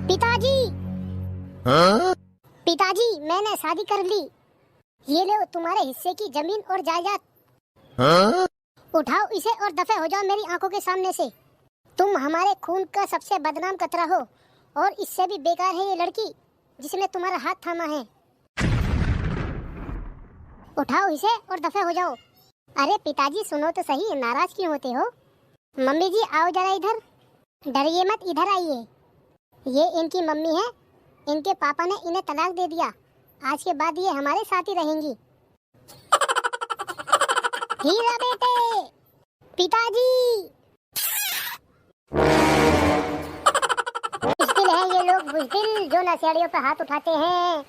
पिताजी, हाँ? पिताजी मैंने शादी कर ली। ये लो तुम्हारे हिस्से की जमीन और जायदाद। हाँ? उठाओ इसे और दफे हो जाओ मेरी आंखों के सामने से। तुम हमारे खून का सबसे बदनाम कतरा हो और इससे भी बेकार है ये लड़की जिसने तुम्हारा हाथ थामा है। उठाओ इसे और दफे हो जाओ। अरे पिताजी सुनो तो सही, नाराज क्यों होते हो? मम्मी जी आओ जरा इधर। डरिए मत, इधर आइए। ये इनकी मम्मी है। इनके पापा ने इन्हें तलाक दे दिया। आज के बाद ये हमारे साथ ही रहेंगी। हीरा बेटे, पिताजी। बुज़दिल है ये लोग, बुज़दिल जो नशेड़ियों पर हाथ उठाते हैं।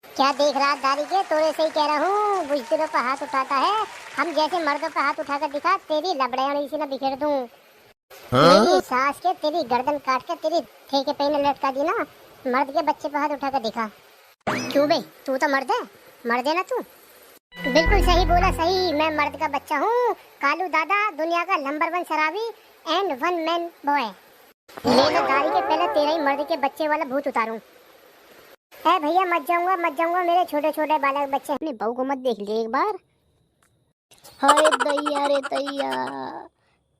क्या देख रहा दारी के, तोरे से ही कह रहा हूँ, बुज़दिलों पर हाथ उठाता है। हम जैसे मर्दों पर हाथ उठाकर दिखा, तेरी लबड़ियाँ इसी में बिखेर दूँ। मेरी सास के तेरी गर्दन काट के तेरी ठेके पे लटका दी ना। मर्द के बच्चे पे हाथ उठाकर दिखा। क्यों बे, तू तो मर्द है, मर्द है ना तू? बिल्कुल सही बोला, सही। मैं मर्द का बच्चा हूँ। कालू दादा दुनिया का नंबर 1 शराबी एंड 1 मैन बॉय। ले तो दाढ़ी के पहले तेरा ही मर्द के बच्चे वाला भूत उतारूं। है भैया, मत जाऊंगा। मेरे छोटे छोटे बालक बच्चे। अपनी बहू को मत देख लिए एक बार। हाय दैया रे दैया,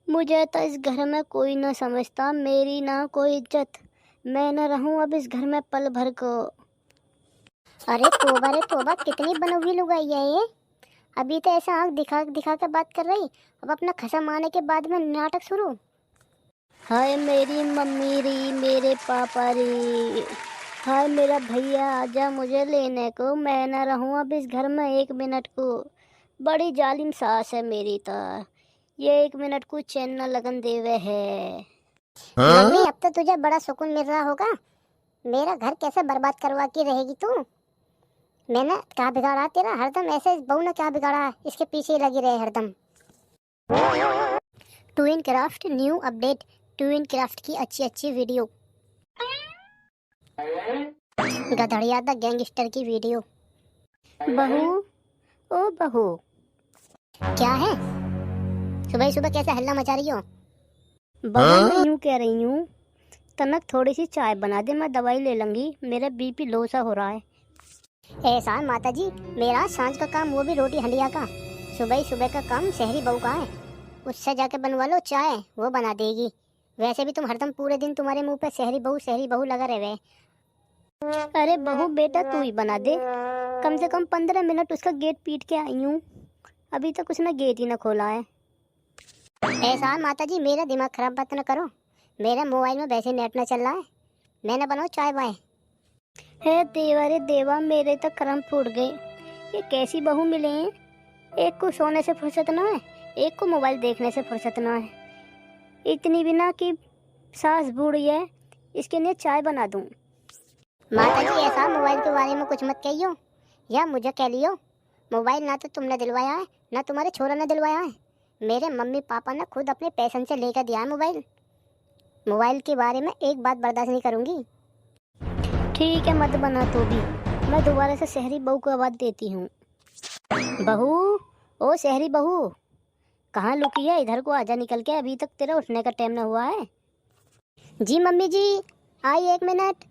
मुझे तो इस घर में कोई ना समझता, मेरी ना कोई इज्जत। मैं न रहूं अब इस घर में पल भर को। अरे तोबा रे तोबा, कितनी बनोगी लुगाई है ये। अभी तो ऐसा आंख दिखा दिखा के बात कर रही, अब अपना खसम आने के बाद में नाटक शुरू। हाय मेरी मम्मी री, मेरे पापा री, हाय मेरा भैया आजा मुझे लेने को। मैं न रहूं अब इस घर में एक मिनट को। बड़ी जालिम सास है मेरी तो, ये एक मिनट को चैन न लगन देवे है। मम्मी अब तो तुझे बड़ा सुकून मिल रहा होगा। मेरा घर कैसे बर्बाद करवा के रहेगी तू? मैंने क्या बिगाड़ा तेरा? हरदम ऐसे बहू ने क्या बिगाड़ा, इसके पीछे ही लगी रहे हरदम। Twin craft new update, twin craft की अच्छी वीडियो। गधड़िया द गैंगस्टर की वीडियो। बहू, ओ बहू। क्या है? सुबह सुबह कैसे हल्ला मचा रही हो? बहू मैं यूँ कह रही हूँ, तनक थोड़ी सी चाय बना दे, मैं दवाई ले लूँगी, मेरा बीपी लो सा हो रहा है। एहसान माता जी, मेरा सांझ का काम, वो भी रोटी हंडिया का। सुबह का काम शहरी बहू का है। उससे जाके बनवा लो चाय, वो बना देगी। वैसे भी तुम हरदम पूरे दिन तुम्हारे मुंह पे शहरी बहू लगा रहे। अरे बहू बेटा तू ही बना दे, कम से कम 15 मिनट उसका गेट पीट के आई हूँ, अभी तक उसने गेट ही ना खोला है। एहसान माता जी, मेरा दिमाग खराब बात न करो। मेरे मोबाइल में वैसे नेट न चल रहा है। मैंने बनाओ चाय वाय। हे देवा रे देवा, मेरे तो कर्म फूट गए। ये कैसी बहू मिले हैं, एक को सोने से फुर्सत ना है, एक को मोबाइल देखने से फुर्सत ना है। इतनी भी ना कि सास बूढ़ी है, इसके लिए चाय बना दूँ। माता जी ऐसा मोबाइल के बारे में कुछ मत कहियो, या मुझे कह लियो। मोबाइल ना तो तुमने दिलवाया है, ना तुम्हारे छोरा ने दिलवाया है। मेरे मम्मी पापा ने खुद अपने पैसन से लेकर दिया है मोबाइल। मोबाइल के बारे में एक बात बर्दाश्त नहीं करूँगी। ठीक है मत बना तो भी, मैं दोबारा से शहरी बहू को आवाज़ देती हूँ। बहू, ओ शहरी बहू, कहाँ लुकी है? इधर को आजा निकल के, अभी तक तेरा उठने का टाइम ना हुआ है। जी मम्मी जी, आई 1 मिनट।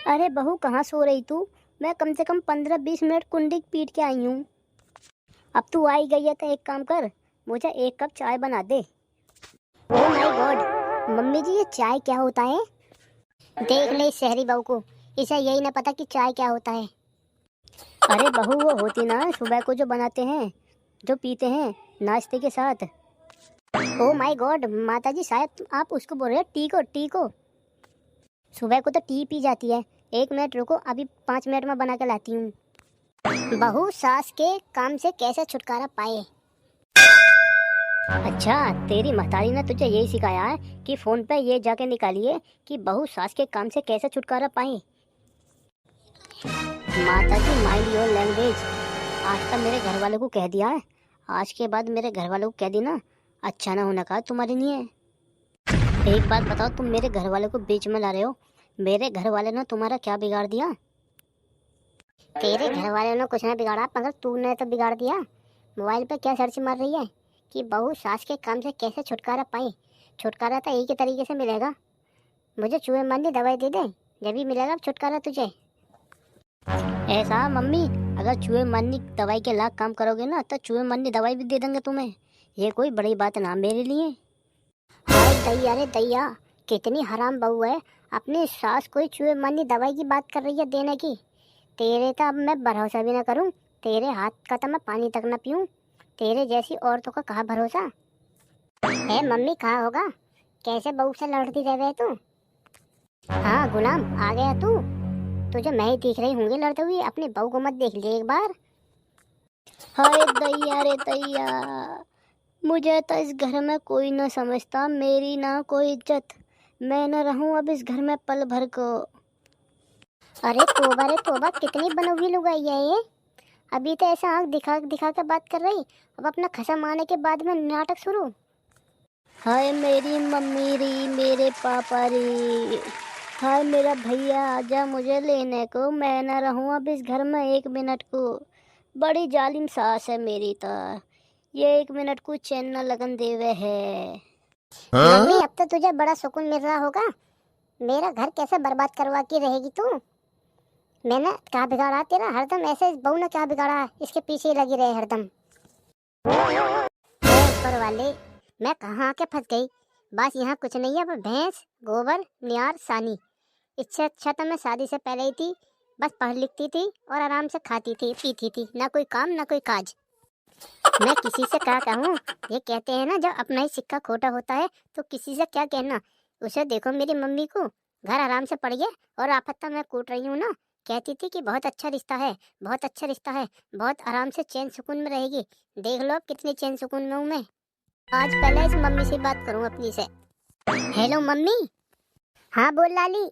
अरे बहू कहाँ सो रही तू? मैं कम से कम 15-20 मिनट कुंडी पीट के आई हूँ। अब तू आई गई है तो एक काम कर, मुझे 1 कप चाय बना दे। ओह माय गॉड, मम्मी जी ये चाय क्या होता है? देख ले इस शहरी बहू को, इसे यही ना पता कि चाय क्या होता है। अरे बहू वो होती ना सुबह को जो बनाते हैं, जो पीते हैं नाश्ते के साथ। ओह माय गॉड माता जी, शायद आप उसको बोल रहे हो, टी को। सुबह को तो टी पी जाती है। 1 मिनट रुको, अभी 5 मिनट में बना के लाती हूँ। बहू सास के काम से कैसे छुटकारा पाए? अच्छा, तेरी महतारी ने तुझे यही सिखाया है कि फ़ोन पे ये जाके निकालिए कि बहू सास के काम से कैसे छुटकारा पाए। माता जी माइंड योर लैंग्वेज। आज तक मेरे घर वालों को कह दिया है, आज के बाद मेरे घर वालों को कह दी ना, अच्छा ना होने का तुम्हारे लिए। एक बात बताओ, तुम मेरे घर वालों को बीच में ला रहे हो। मेरे घर वाले ने तुम्हारा क्या बिगाड़ दिया? तेरे घर वालों ने कुछ ना बिगाड़ा, मगर तूने तो बिगाड़ दिया। मोबाइल पे क्या सर्च मार रही है कि बहू सास के काम से कैसे छुटकारा पाए? छुटकारा तो एक ही तरीके से मिलेगा, मुझे चूहे मारने दवाई दे दे, जब भी मिलेगा छुटकारा तुझे। ऐसा मम्मी, अगर चूहे मारने दवाई के लाख काम करोगे ना तो चूहे मारने दवाई भी दे देंगे तुम्हें। ये कोई बड़ी बात ना मेरे लिए। हाय दैया रे दैया, कितनी हराम बहू है, अपनी सास कोई चूहे मारने दवाई की बात कर रही है देने की। तेरे तो अब मैं भरोसा भी ना करूं, तेरे हाथ का तो मैं पानी तक ना पीऊं। तेरे जैसी औरतों का कहाँ भरोसा है। मम्मी कहाँ होगा, कैसे बहू से लड़ती रह गए तू। हाँ गुलाम आ गया तू, तुझे मैं ही दिख रही होंगी लड़ते हुए, अपनी बहू को मत देख ले एक बार। हाय दैया रे दैया, मुझे तो इस घर में कोई ना समझता, मेरी ना कोई इज्जत, मैं न रहूं अब इस घर में पल भर को। अरे तोबा, कितनी बनोगी लुगाई है ये। अभी तो ऐसा आंख दिखा दिखा के बात कर रही, अब अपना खसम आने के बाद में नाटक शुरू। हाय मेरी मम्मी री, मेरे पापा री, हाय मेरा भैया आजा मुझे लेने को, मैं न रहूं अब इस घर में एक मिनट को। बड़ी जालिम सास है मेरी तो, ये एक मिनट को चैन न लगन देवे है। मम्मी अब तो तुझे बड़ा सुकून मिल रहा होगा, मेरा घर कैसे बर्बाद करवा के रहेगी तू। मैंने क्या बिगाड़ा तेरा, हरदम ऐसे बहू ने क्या बिगाड़ा, इसके पीछे ही लगी रहे हरदम। ऊपर वाले, मैं कहाँ आके फंस गई। बस यहाँ कुछ नहीं है, पर भैंस गोबर नियार सानी। इससे अच्छा तो मैं शादी से पहले ही थी, बस पढ़ लिखती थी और आराम से खाती थी पीती थी, ना कोई काम ना कोई काज। मैं किसी से क्या कहूँ, ये कहते हैं ना जब अपना ही सिक्का खोटा होता है तो किसी से क्या कहना। उसे देखो मेरी मम्मी को, घर आराम से पड़ गया और आपत्ता मैं कूट रही हूँ ना। कहती थी कि बहुत अच्छा रिश्ता है, बहुत अच्छा रिश्ता है, बहुत आराम से चैन सुकून में रहेगी। देख लो अब कितनी चैन सुकून में हूँ मैं। आज पहले इस मम्मी से बात करूँ अपनी से। Hello mummy. हाँ बोल लाली।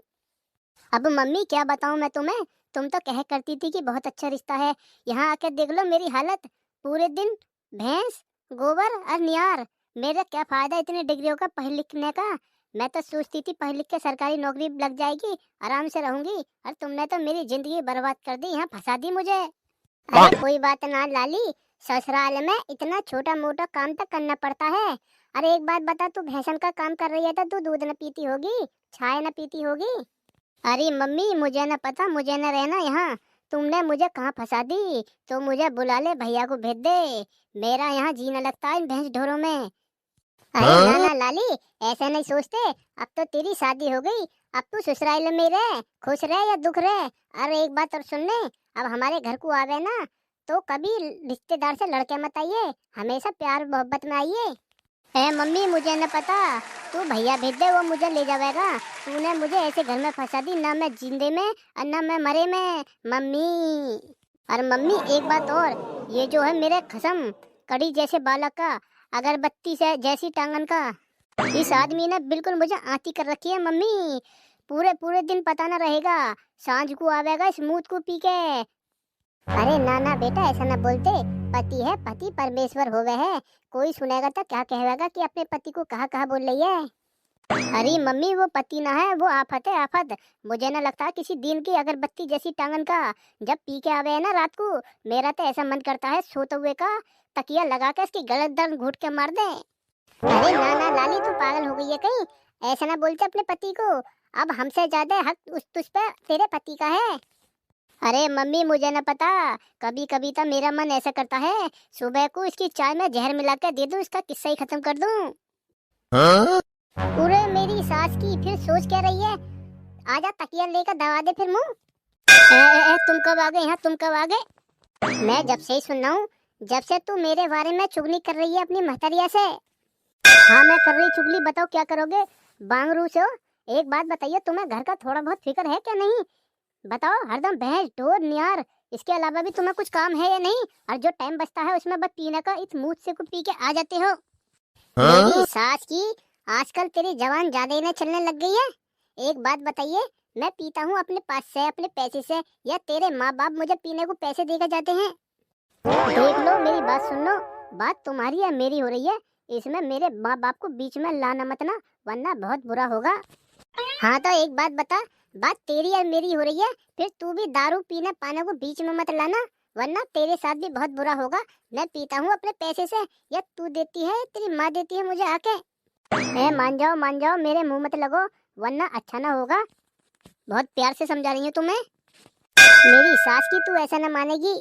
अब मम्मी क्या बताऊँ मैं तुम्हें, तुम तो कह करती थी कि बहुत अच्छा रिश्ता है, यहाँ आकर देख लो मेरी हालत। पूरे दिन भैंस गोबर और नियार। मेरा क्या फायदा इतनी डिग्रियों का पढ़ लिखने का। मैं तो सोचती थी पढ़ लिख के सरकारी नौकरी लग जाएगी, आराम से रहूंगी, और तुमने तो मेरी जिंदगी बर्बाद कर दी, यहाँ फंसा दी मुझे। अरे कोई बात ना लाली, ससुराल में इतना छोटा मोटा काम तो करना पड़ता है। अरे एक बात बता, तू भैंसन का काम कर रही है तो तू दूध न पीती होगी, चाय न पीती होगी। अरे मम्मी मुझे न पता, मुझे न रहना यहाँ। तुमने मुझे कहाँ फंसा दी, तो मुझे बुला ले, भैया को भेज दे, मेरा यहाँ जी न लगता है इन भैंस ढोरों में। अरे ना ना लाली, ऐसे नहीं सोचते, अब तो तेरी शादी हो गई, अब तू ससुराल में रह, खुश रह या दुख रह। अरे एक बात और सुन ले, अब हमारे घर को आवे ना तो कभी रिश्तेदार से लड़के मत आइए, हमेशा प्यार मोहब्बत में आइए। है मम्मी मुझे न पता, तू भैया भेज दे, वो मुझे ले जाएगा। तूने मुझे ऐसे घर में फंसा दी, ना मैं जिंदे में और ना मैं मरे में मम्मी। और मम्मी एक बात और, ये जो है मेरे खसम कड़ी जैसे बालक का, अगरबत्ती से जैसी टांगन का, इस आदमी ने बिल्कुल मुझे आती कर रखी है मम्मी। पूरे पूरे दिन पता न रहेगा, सांझ को आवेगा इस मूत को पी के। अरे ना ना बेटा ऐसा ना बोलते, पति है, पति परमेश्वर होवे है, कोई सुनेगा तो क्या कहेगा कि अपने पति को कहाँ कहाँ बोल रही है। अरे मम्मी वो पति ना है, वो आफत है आफत। मुझे ना लगता किसी दिन की अगरबत्ती जैसी टांगन का, जब पी के आवे है ना रात को, मेरा तो ऐसा मन करता है सोते हुए का तकिया लगा के इसकी गर्दन घूट के मार दे। अरे ना ना लाली तू पागल हो गई है कहीं, ऐसा ना बोलते अपने पति को। अब हमसे ज्यादा हक उस तुझ पे तेरे पति का है। अरे मम्मी मुझे न पता, कभी कभी तो मेरा मन ऐसा करता है सुबह को इसकी चाय में जहर मिला कर दे दूं, इसका किस्सा ही खत्म कर दूं। पूरे मेरी सास की फिर सोच क्या रही है, आजा तकिया लेकर दबा दे फिर मुंह। तुम कब आ गए यहाँ, तुम कब आ गए। मैं जब से ही सुन रहा हूँ, जब से तू मेरे बारे में चुगली कर रही है अपनी महतरिया से। हाँ मैं कर रही चुगली, बताओ क्या करोगे, बांगरू से हो। एक बात बताइए, तुम्हें घर का थोड़ा बहुत फिक्र है क्या नहीं, बताओ। हरदम भैंस ढोर नियार, इसके अलावा भी तुम्हें कुछ काम है या नहीं, और जो टाइम बचता है उसमें बस पीने का, इस मुंह से को पी के आ जाते हो। मेरी सास की आजकल तेरी जवान ज्यादा ही न चलने लग गई है। एक बात बताइए, मैं पीता हूँ अपने पास से, अपने पैसे से, या तेरे माँ बाप मुझे पीने को पैसे देकर जाते हैं। देख लो मेरी बात सुन लो, बात तुम्हारी या मेरी हो रही है, इसमें मेरे माँ बाप को बीच में लाना मत ना, वरना बहुत बुरा होगा। हाँ तो एक बात बता, बात तेरी और मेरी हो रही है, फिर तू भी दारू पीने पाने को बीच में मत लाना, वरना तेरे साथ भी बहुत बुरा होगा। मैं पीता हूँ अपने पैसे से, या तू देती है, तेरी माँ देती है मुझे आके। मान जाओ मेरे मुंह मत लगो, वरना अच्छा ना होगा। बहुत प्यार से समझा रही हूँ तुम्हें। मेरी सास की तू ऐसा ना मानेगी।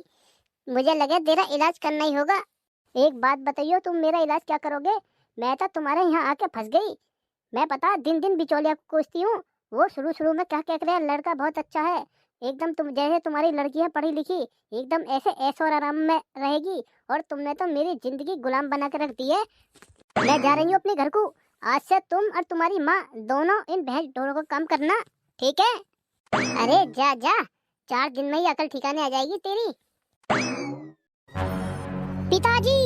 मुझे लगे तेरा इलाज करना ही होगा। एक बात बताइयो, तुम मेरा इलाज क्या करोगे? मैं तो तुम्हारे यहाँ आके फंस गई। मैं पता दिन दिन बिचौलिया को कोसती हूँ। वो शुरू शुरू में क्या कह रहे हैं, लड़का बहुत अच्छा है एकदम, तुम जैसे तुम्हारी लड़की है पढ़ी लिखी, एकदम ऐसे ऐशो और आराम में रहेगी, और तुमने तो मेरी जिंदगी गुलाम बना के रख दी है। मैं जा रही हूँ अपने घर को। आज से तुम और तुम्हारी माँ दोनों इन भैंस ढोरों को कम करना, ठीक है? अरे जा जा, 4 दिन में ही अकल ठिकाने आ जाएगी तेरी। पिताजी,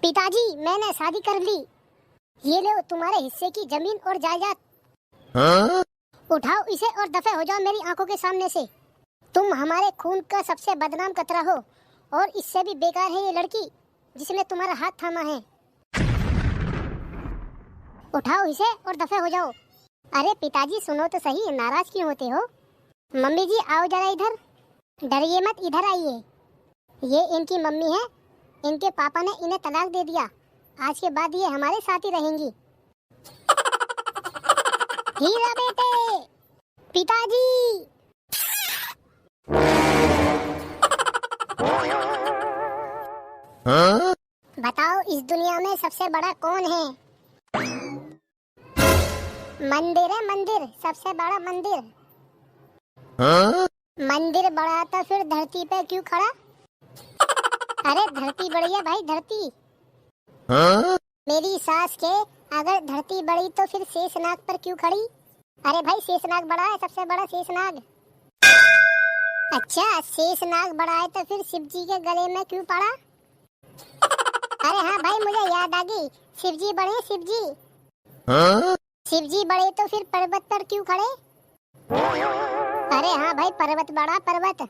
पिताजी मैंने शादी कर ली। ये लो तुम्हारे हिस्से की जमीन और जायदाद। उठाओ इसे और दफे हो जाओ मेरी आंखों के सामने से। तुम हमारे खून का सबसे बदनाम कतरा हो, और इससे भी बेकार है ये लड़की जिसने तुम्हारा हाथ थामा है। उठाओ इसे और दफे हो जाओ। अरे पिताजी सुनो तो सही, नाराज क्यों होते हो? मम्मी जी आओ जरा इधर। डरिए मत, इधर आइए। ये इनकी मम्मी है। इनके पापा ने इन्हें तलाक दे दिया। आज के बाद ये हमारे साथ ही रहेंगी। हीरा बेटे, पिताजी। बताओ इस दुनिया में सबसे बड़ा कौन है? मंदिर है, मंदिर, सबसे बड़ा मंदिर। मंदिर बड़ा तो फिर धरती पे क्यों खड़ा? अरे धरती बड़ी है भाई, धरती। मेरी सास के अगर धरती बड़ी तो फिर शेषनाग पर क्यों खड़ी? अरे भाई शेषनाग बड़ा है, सबसे बड़ा शेषनाग। अच्छा शेषनाग बड़ा है तो फिर शिव जी के गले में क्यों पड़ा? अरे हाँ भाई मुझे याद आ गई, शिव जी बड़े, शिव जी। शिव जी बड़े तो फिर पर्वत पर क्यों खड़े? अरे हाँ भाई पर्वत बड़ा, पर्वत।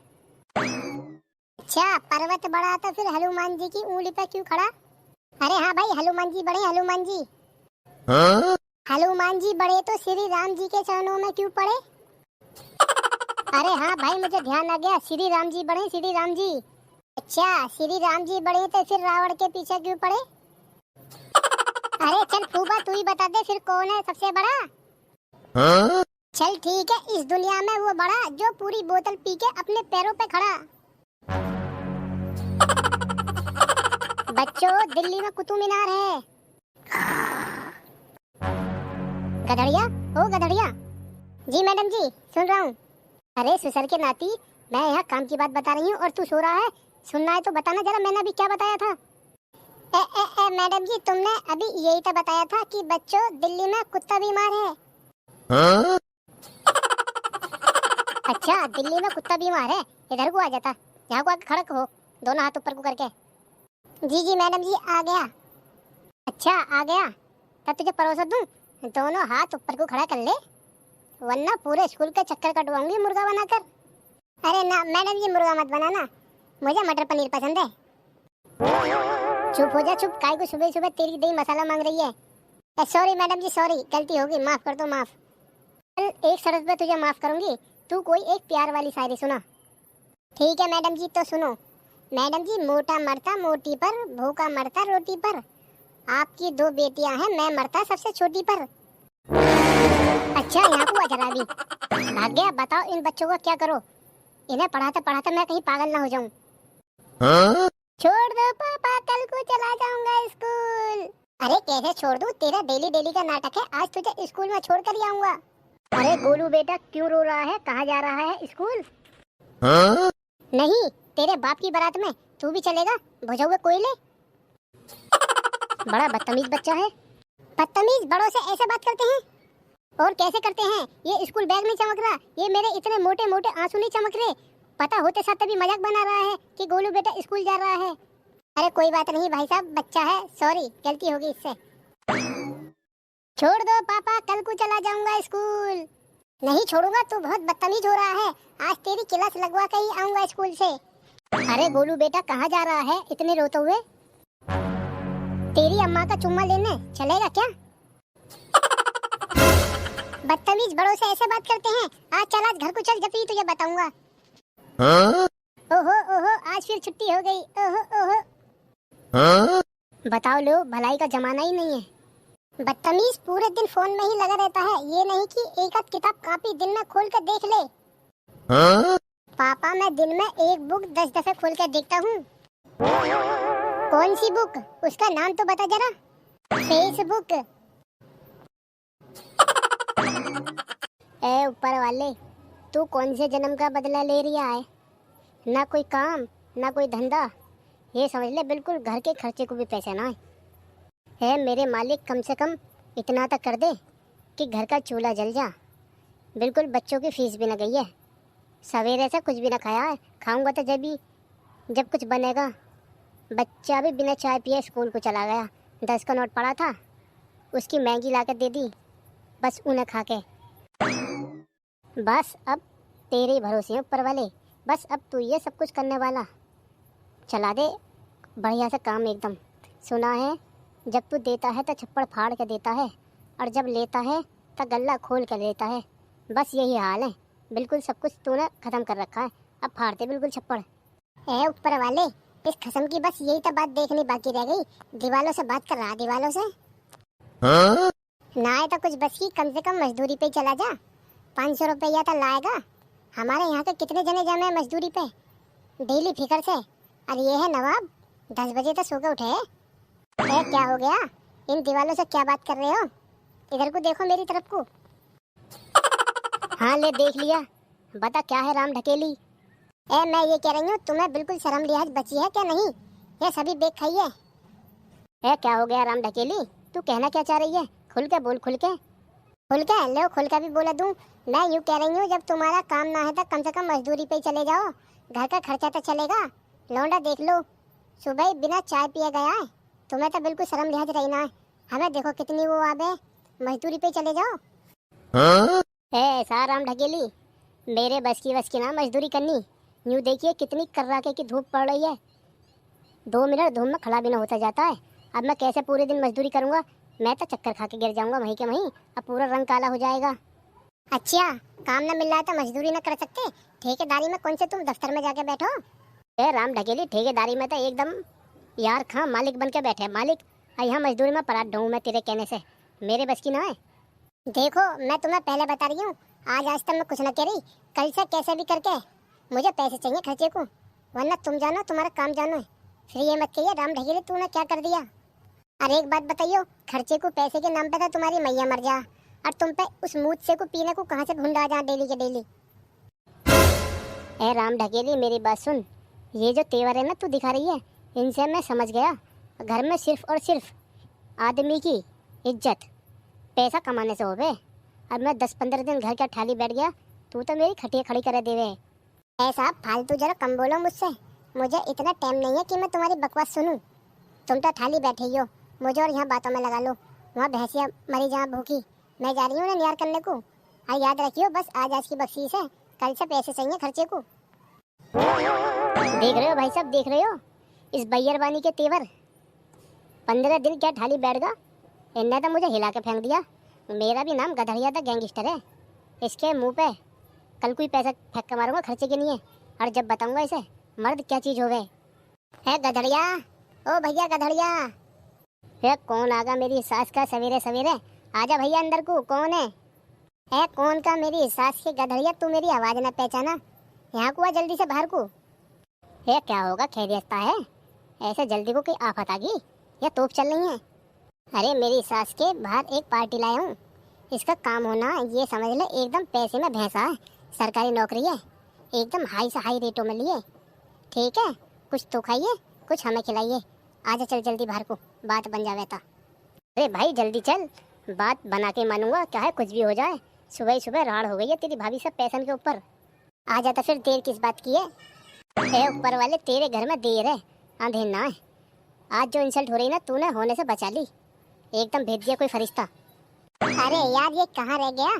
अच्छा पर्वत बड़ा तो फिर हनुमान जी की ऊँगली पर क्यों खड़ा? अरे हाँ भाई हनुमान जी बड़े, हनुमान जी। हनुमान जी बड़े तो श्री राम जी के चरणों में क्यों पड़े? अरे हाँ भाई मुझे ध्यान आ गया, श्री राम जी बड़े, श्री राम जी। अच्छा श्री राम जी बड़े तो फिर रावण के पीछे क्यों पड़े? अरे चल फूफा तू ही बता दे फिर कौन है सबसे बड़ा? चल ठीक है, इस दुनिया में वो बड़ा जो पूरी बोतल पी के अपने पैरों पे खड़ा। बच्चों दिल्ली में कुतुब मीनार है। गधड़िया, ओ गधड़िया। जी मैडम जी सुन रहा हूँ। अरे सुसर के नाती, मैं यहाँ काम की बात बता रही हूँ और तू सो रहा है। सुनना है तो बताना जरा, मैंने अभी क्या बताया था? मैडम जी तुमने अभी यही तो बताया था कि बच्चों दिल्ली में कुत्ता बीमार है। अच्छा दिल्ली में कुत्ता बीमार है, इधर को आ जाता, यहाँ को आके खड़क हो, दोनों हाथ ऊपर को करके। जी जी मैडम जी आ गया। अच्छा आ गया, तब तुझे परोसा दूं, दोनों हाथ ऊपर को खड़ा कर ले, वरना पूरे स्कूल के चक्कर कटवाऊंगी मुर्गा बनाकर। अरे ना मैडम जी मुर्गा मत बनाना, मुझे मटर पनीर पसंद है। चुप हो जा चुप, काय को सुबह सुबह तेरी दही मसाला मांग रही है। सॉरी मैडम जी सॉरी, गलती होगी, माफ कर दो माफ। एक शर्त पे तुझे माफ करूंगी, तू कोई एक प्यार वाली शायरी सुना। ठीक है मैडम जी तो सुनो। मैडम जी मोटा मरता मोटी पर, भूखा मरता रोटी पर, आपकी 2 बेटियां हैं, मैं मरता सबसे छोटी पर। अच्छा यहाँ को जरा भी भाग गया। बताओ इन बच्चों को क्या करो? इन्हें पढ़ाते पढ़ाते मैं कहीं पागल ना हो जाऊं। छोड़ दो पापा, कल को चला जाऊंगा स्कूल। अरे कैसे छोड़ दूं, तेरा डेली डेली का नाटक है, आज तुझे स्कूल में छोड़ कर ही आऊंगा। अरे गोलू बेटा क्यों रो रहा है, कहाँ जा रहा है? स्कूल नहीं, तेरे बाप की बारात में तू भी चलेगा भुजौगे कोयले। बड़ा बदतमीज बच्चा है। बदतमीज बड़ों से ऐसे बात करते हैं? और कैसे करते हैं? ये स्कूल बैग नहीं चमक रहा, ये मेरे इतने मोटे मोटे आंसू नहीं चमक रहे। पता होते साथ भी मजाक बना रहा है कि गोलू बेटा स्कूल जा रहा है। अरे कोई बात नहीं भाई साहब, बच्चा है, सॉरी गलती होगी इससे। छोड़ दो पापा, कल को चला जाऊंगा स्कूल। नहीं छोड़ूंगा, तू बहुत बदतमीज हो रहा है, आज तेरी क्लास लगवा कर ही आऊंगा स्कूल से। अरे गोलू बेटा कहाँ जा रहा है इतने रोते हुए? तेरी अम्मा का चुम्मा लेने चलेगा क्या? बदतमीज बड़ों से ऐसे बात करते हैं। आज चल, आज घर को चल, जब भी तुझे बताऊंगा। ओहो ओहो आज फिर छुट्टी हो गई। ओहो ओहो बताओ लो, भलाई का जमाना ही नहीं है। बदतमीज, पूरे दिन फोन में ही लगा रहता है। ये नहीं कि एक आध किताब कापी दिन में खोल कर देख ले। पापा, मैं दिन में एक बुक 10 दफे खोल कर देखता हूँ। कौन सी बुक? उसका नाम तो बता जरा। फेसबुक। ए ऊपर वाले, तू कौन से जन्म का बदला ले रहा है? ना कोई काम, ना कोई धंधा। ये समझ ले बिल्कुल घर के खर्चे को भी पैसे ना है। मेरे मालिक, कम से कम इतना तक कर दे कि घर का चूल्हा जल जा। बिल्कुल बच्चों की फीस भी ना गई है। सवेरे से कुछ भी ना खाया है। खाऊंगा तो जब कुछ बनेगा। बच्चा भी बिना चाय पिए स्कूल को चला गया। 10 का नोट पड़ा था, उसकी मैगी ला कर दे दी, बस उन्हें खा के। बस अब तेरे ही भरोसे हैं ऊपर वाले। बस अब तू ये सब कुछ करने वाला। चला दे बढ़िया से काम एकदम। सुना है जब तू देता है तो छप्पड़ फाड़ के देता है, और जब लेता है तो गल्ला खोल कर लेता है। बस यही हाल है। बिल्कुल सब कुछ तूने ख़त्म कर रखा है। अब फाड़ते बिल्कुल छप्पड़। ए ऊपर वाले, इस खत्म की बस यही तो बात देखनी बाकी रह गई। दीवालों से बात कर रहा, दीवालों से। ना आए तो कुछ बस की, कम से कम मजदूरी पे चला जा। 500 रुपया तो लाएगा। हमारे यहाँ के कितने जने जमे हैं मजदूरी पे डेली फिकर से। और ये है नवाब, 10 बजे तक सो के उठे। क्या हो गया? इन दीवालों से क्या बात कर रहे हो? इधर को देखो, मेरी तरफ को। हाँ ले देख लिया। बता क्या है राम ढकेली? मैं ये कह रही हूँ, तुम्हें बिल्कुल शर्म लिहाज बची है क्या नहीं? ये सभी बेच खाइए। क्या हो गया राम ढकेली? तू कहना क्या चाह रही है? खुल के बोल, खुल के। खुल के ले, खुल के भी बोला दूं। मैं यूँ कह रही हूँ, जब तुम्हारा काम ना है तो कम से कम मजदूरी पे चले जाओ। घर का खर्चा तो चलेगा। लौंडा देख लो, सुबह ही बिना चाय पिए गया है। तुम्हें तो बिल्कुल शर्म लिहाज रही ना है। हमें देखो कितनी वो आबे। मजदूरी पे चले जाओ। ऐसा राम ढकेली, मेरे बस की ना मजदूरी करनी। यूँ देखिए कितनी कर्राके की धूप पड़ रही है। 2 मिनट धूप में खड़ा भी ना होता जाता है। अब मैं कैसे पूरे दिन मजदूरी करूँगा? मैं तो चक्कर खा के गिर जाऊँगा वहीं के वहीं। अब पूरा रंग काला हो जाएगा। अच्छा, काम ना मिल रहा है तो मजदूरी ना कर सकते? ठेकेदारी में कौन से तुम दफ्तर में जाके बैठो? राम ढकेली, ठेकेदारी में तो एकदम यार खां मालिक बन के बैठे। मालिक, यहाँ मजदूरी में पराठ ढूंढूं मैं तेरे कहने से। मेरे बस की ना है। देखो, मैं तुम्हें पहले बता रही हूँ, आज तक मैं कुछ न कह रही। कल से कैसे भी करके मुझे पैसे चाहिए खर्चे को, वरना तुम जानो तुम्हारा काम जानो है। फिर ये मत कहिए राम ढकेली तूने क्या कर दिया। अरे एक बात बताइयो, खर्चे को पैसे के नाम पे तो तुम्हारी मैया मर जा, और तुम पे उस मूत से को पीने को कहाँ से ढूंढा जा डेली के डेली। राम ढकेली, मेरी बात सुन। ये जो तेवर है ना तू दिखा रही है, इनसे मैं समझ गया घर में सिर्फ और सिर्फ आदमी की इज्जत पैसा कमाने से हो बे। अब मैं 10-15 दिन घर का ठाली बैठ गया, तू तो मेरी खटिया खड़ी करे देवे। ऐसा फालतू जरा कम बोलो मुझसे। मुझे इतना टाइम नहीं है कि मैं तुम्हारी बकवास सुनूं। तुम तो ठाली बैठे ही हो, मुझे और यहाँ बातों में लगा लो। वहाँ भैंसिया मरी जहाँ भूखी, मैं जा रही हूँ ना नियार करने को। और याद रखियो, बस आज की बख्शीश है, कल से पैसे चाहिए खर्चे को। देख रहे हो भाई साहब, देख रहे हो इस बैयरबानी के तेवर। 15 दिन क्या ठाली बैठ गया, इनने तो मुझे हिला के फेंक दिया। मेरा भी नाम गधड़िया था, गैंगस्टर है। इसके मुंह पे कल कोई पैसा फेंक के मारूंगा खर्चे के लिए, और जब बताऊंगा इसे मर्द क्या चीज हो गए। है गधड़िया, ओ भैया गधड़िया। है कौन आगा मेरी सास का सवेरे सवेरे? आजा भैया अंदर को। कौन है कौन का मेरी सास की गधड़िया? तू मेरी आवाज ना पहचाना, यहाँ को आ जल्दी से बाहर को। है क्या होगा, खैरियत है? ऐसे जल्दी को कोई आफत आ गई या तोप चल रही है? अरे मेरी सास के बाहर एक पार्टी लाया हूँ। इसका काम होना ये समझ ले एकदम पैसे में भैंसा है। सरकारी नौकरी है, एकदम हाई से हाई रेटों में लिए। ठीक है, कुछ तो खाइए, कुछ हमें खिलाइए। आजा चल जल्दी बाहर को, बात बन जावे था। अरे भाई जल्दी चल, बात बना के मानूंगा, क्या है कुछ भी हो जाए। सुबह ही सुबह राड़ हो गई है तेरी भाभी सब पैसन के ऊपर। आ जाता फिर, देर किस बात की है? ऊपर वाले तेरे घर में देर है, अंधेर ना है। आज जो इंसल्ट हो रही ना तूने होने से बचा ली, एकदम भेज दिया कोई फरिश्ता। अरे यार ये कहाँ रह गया,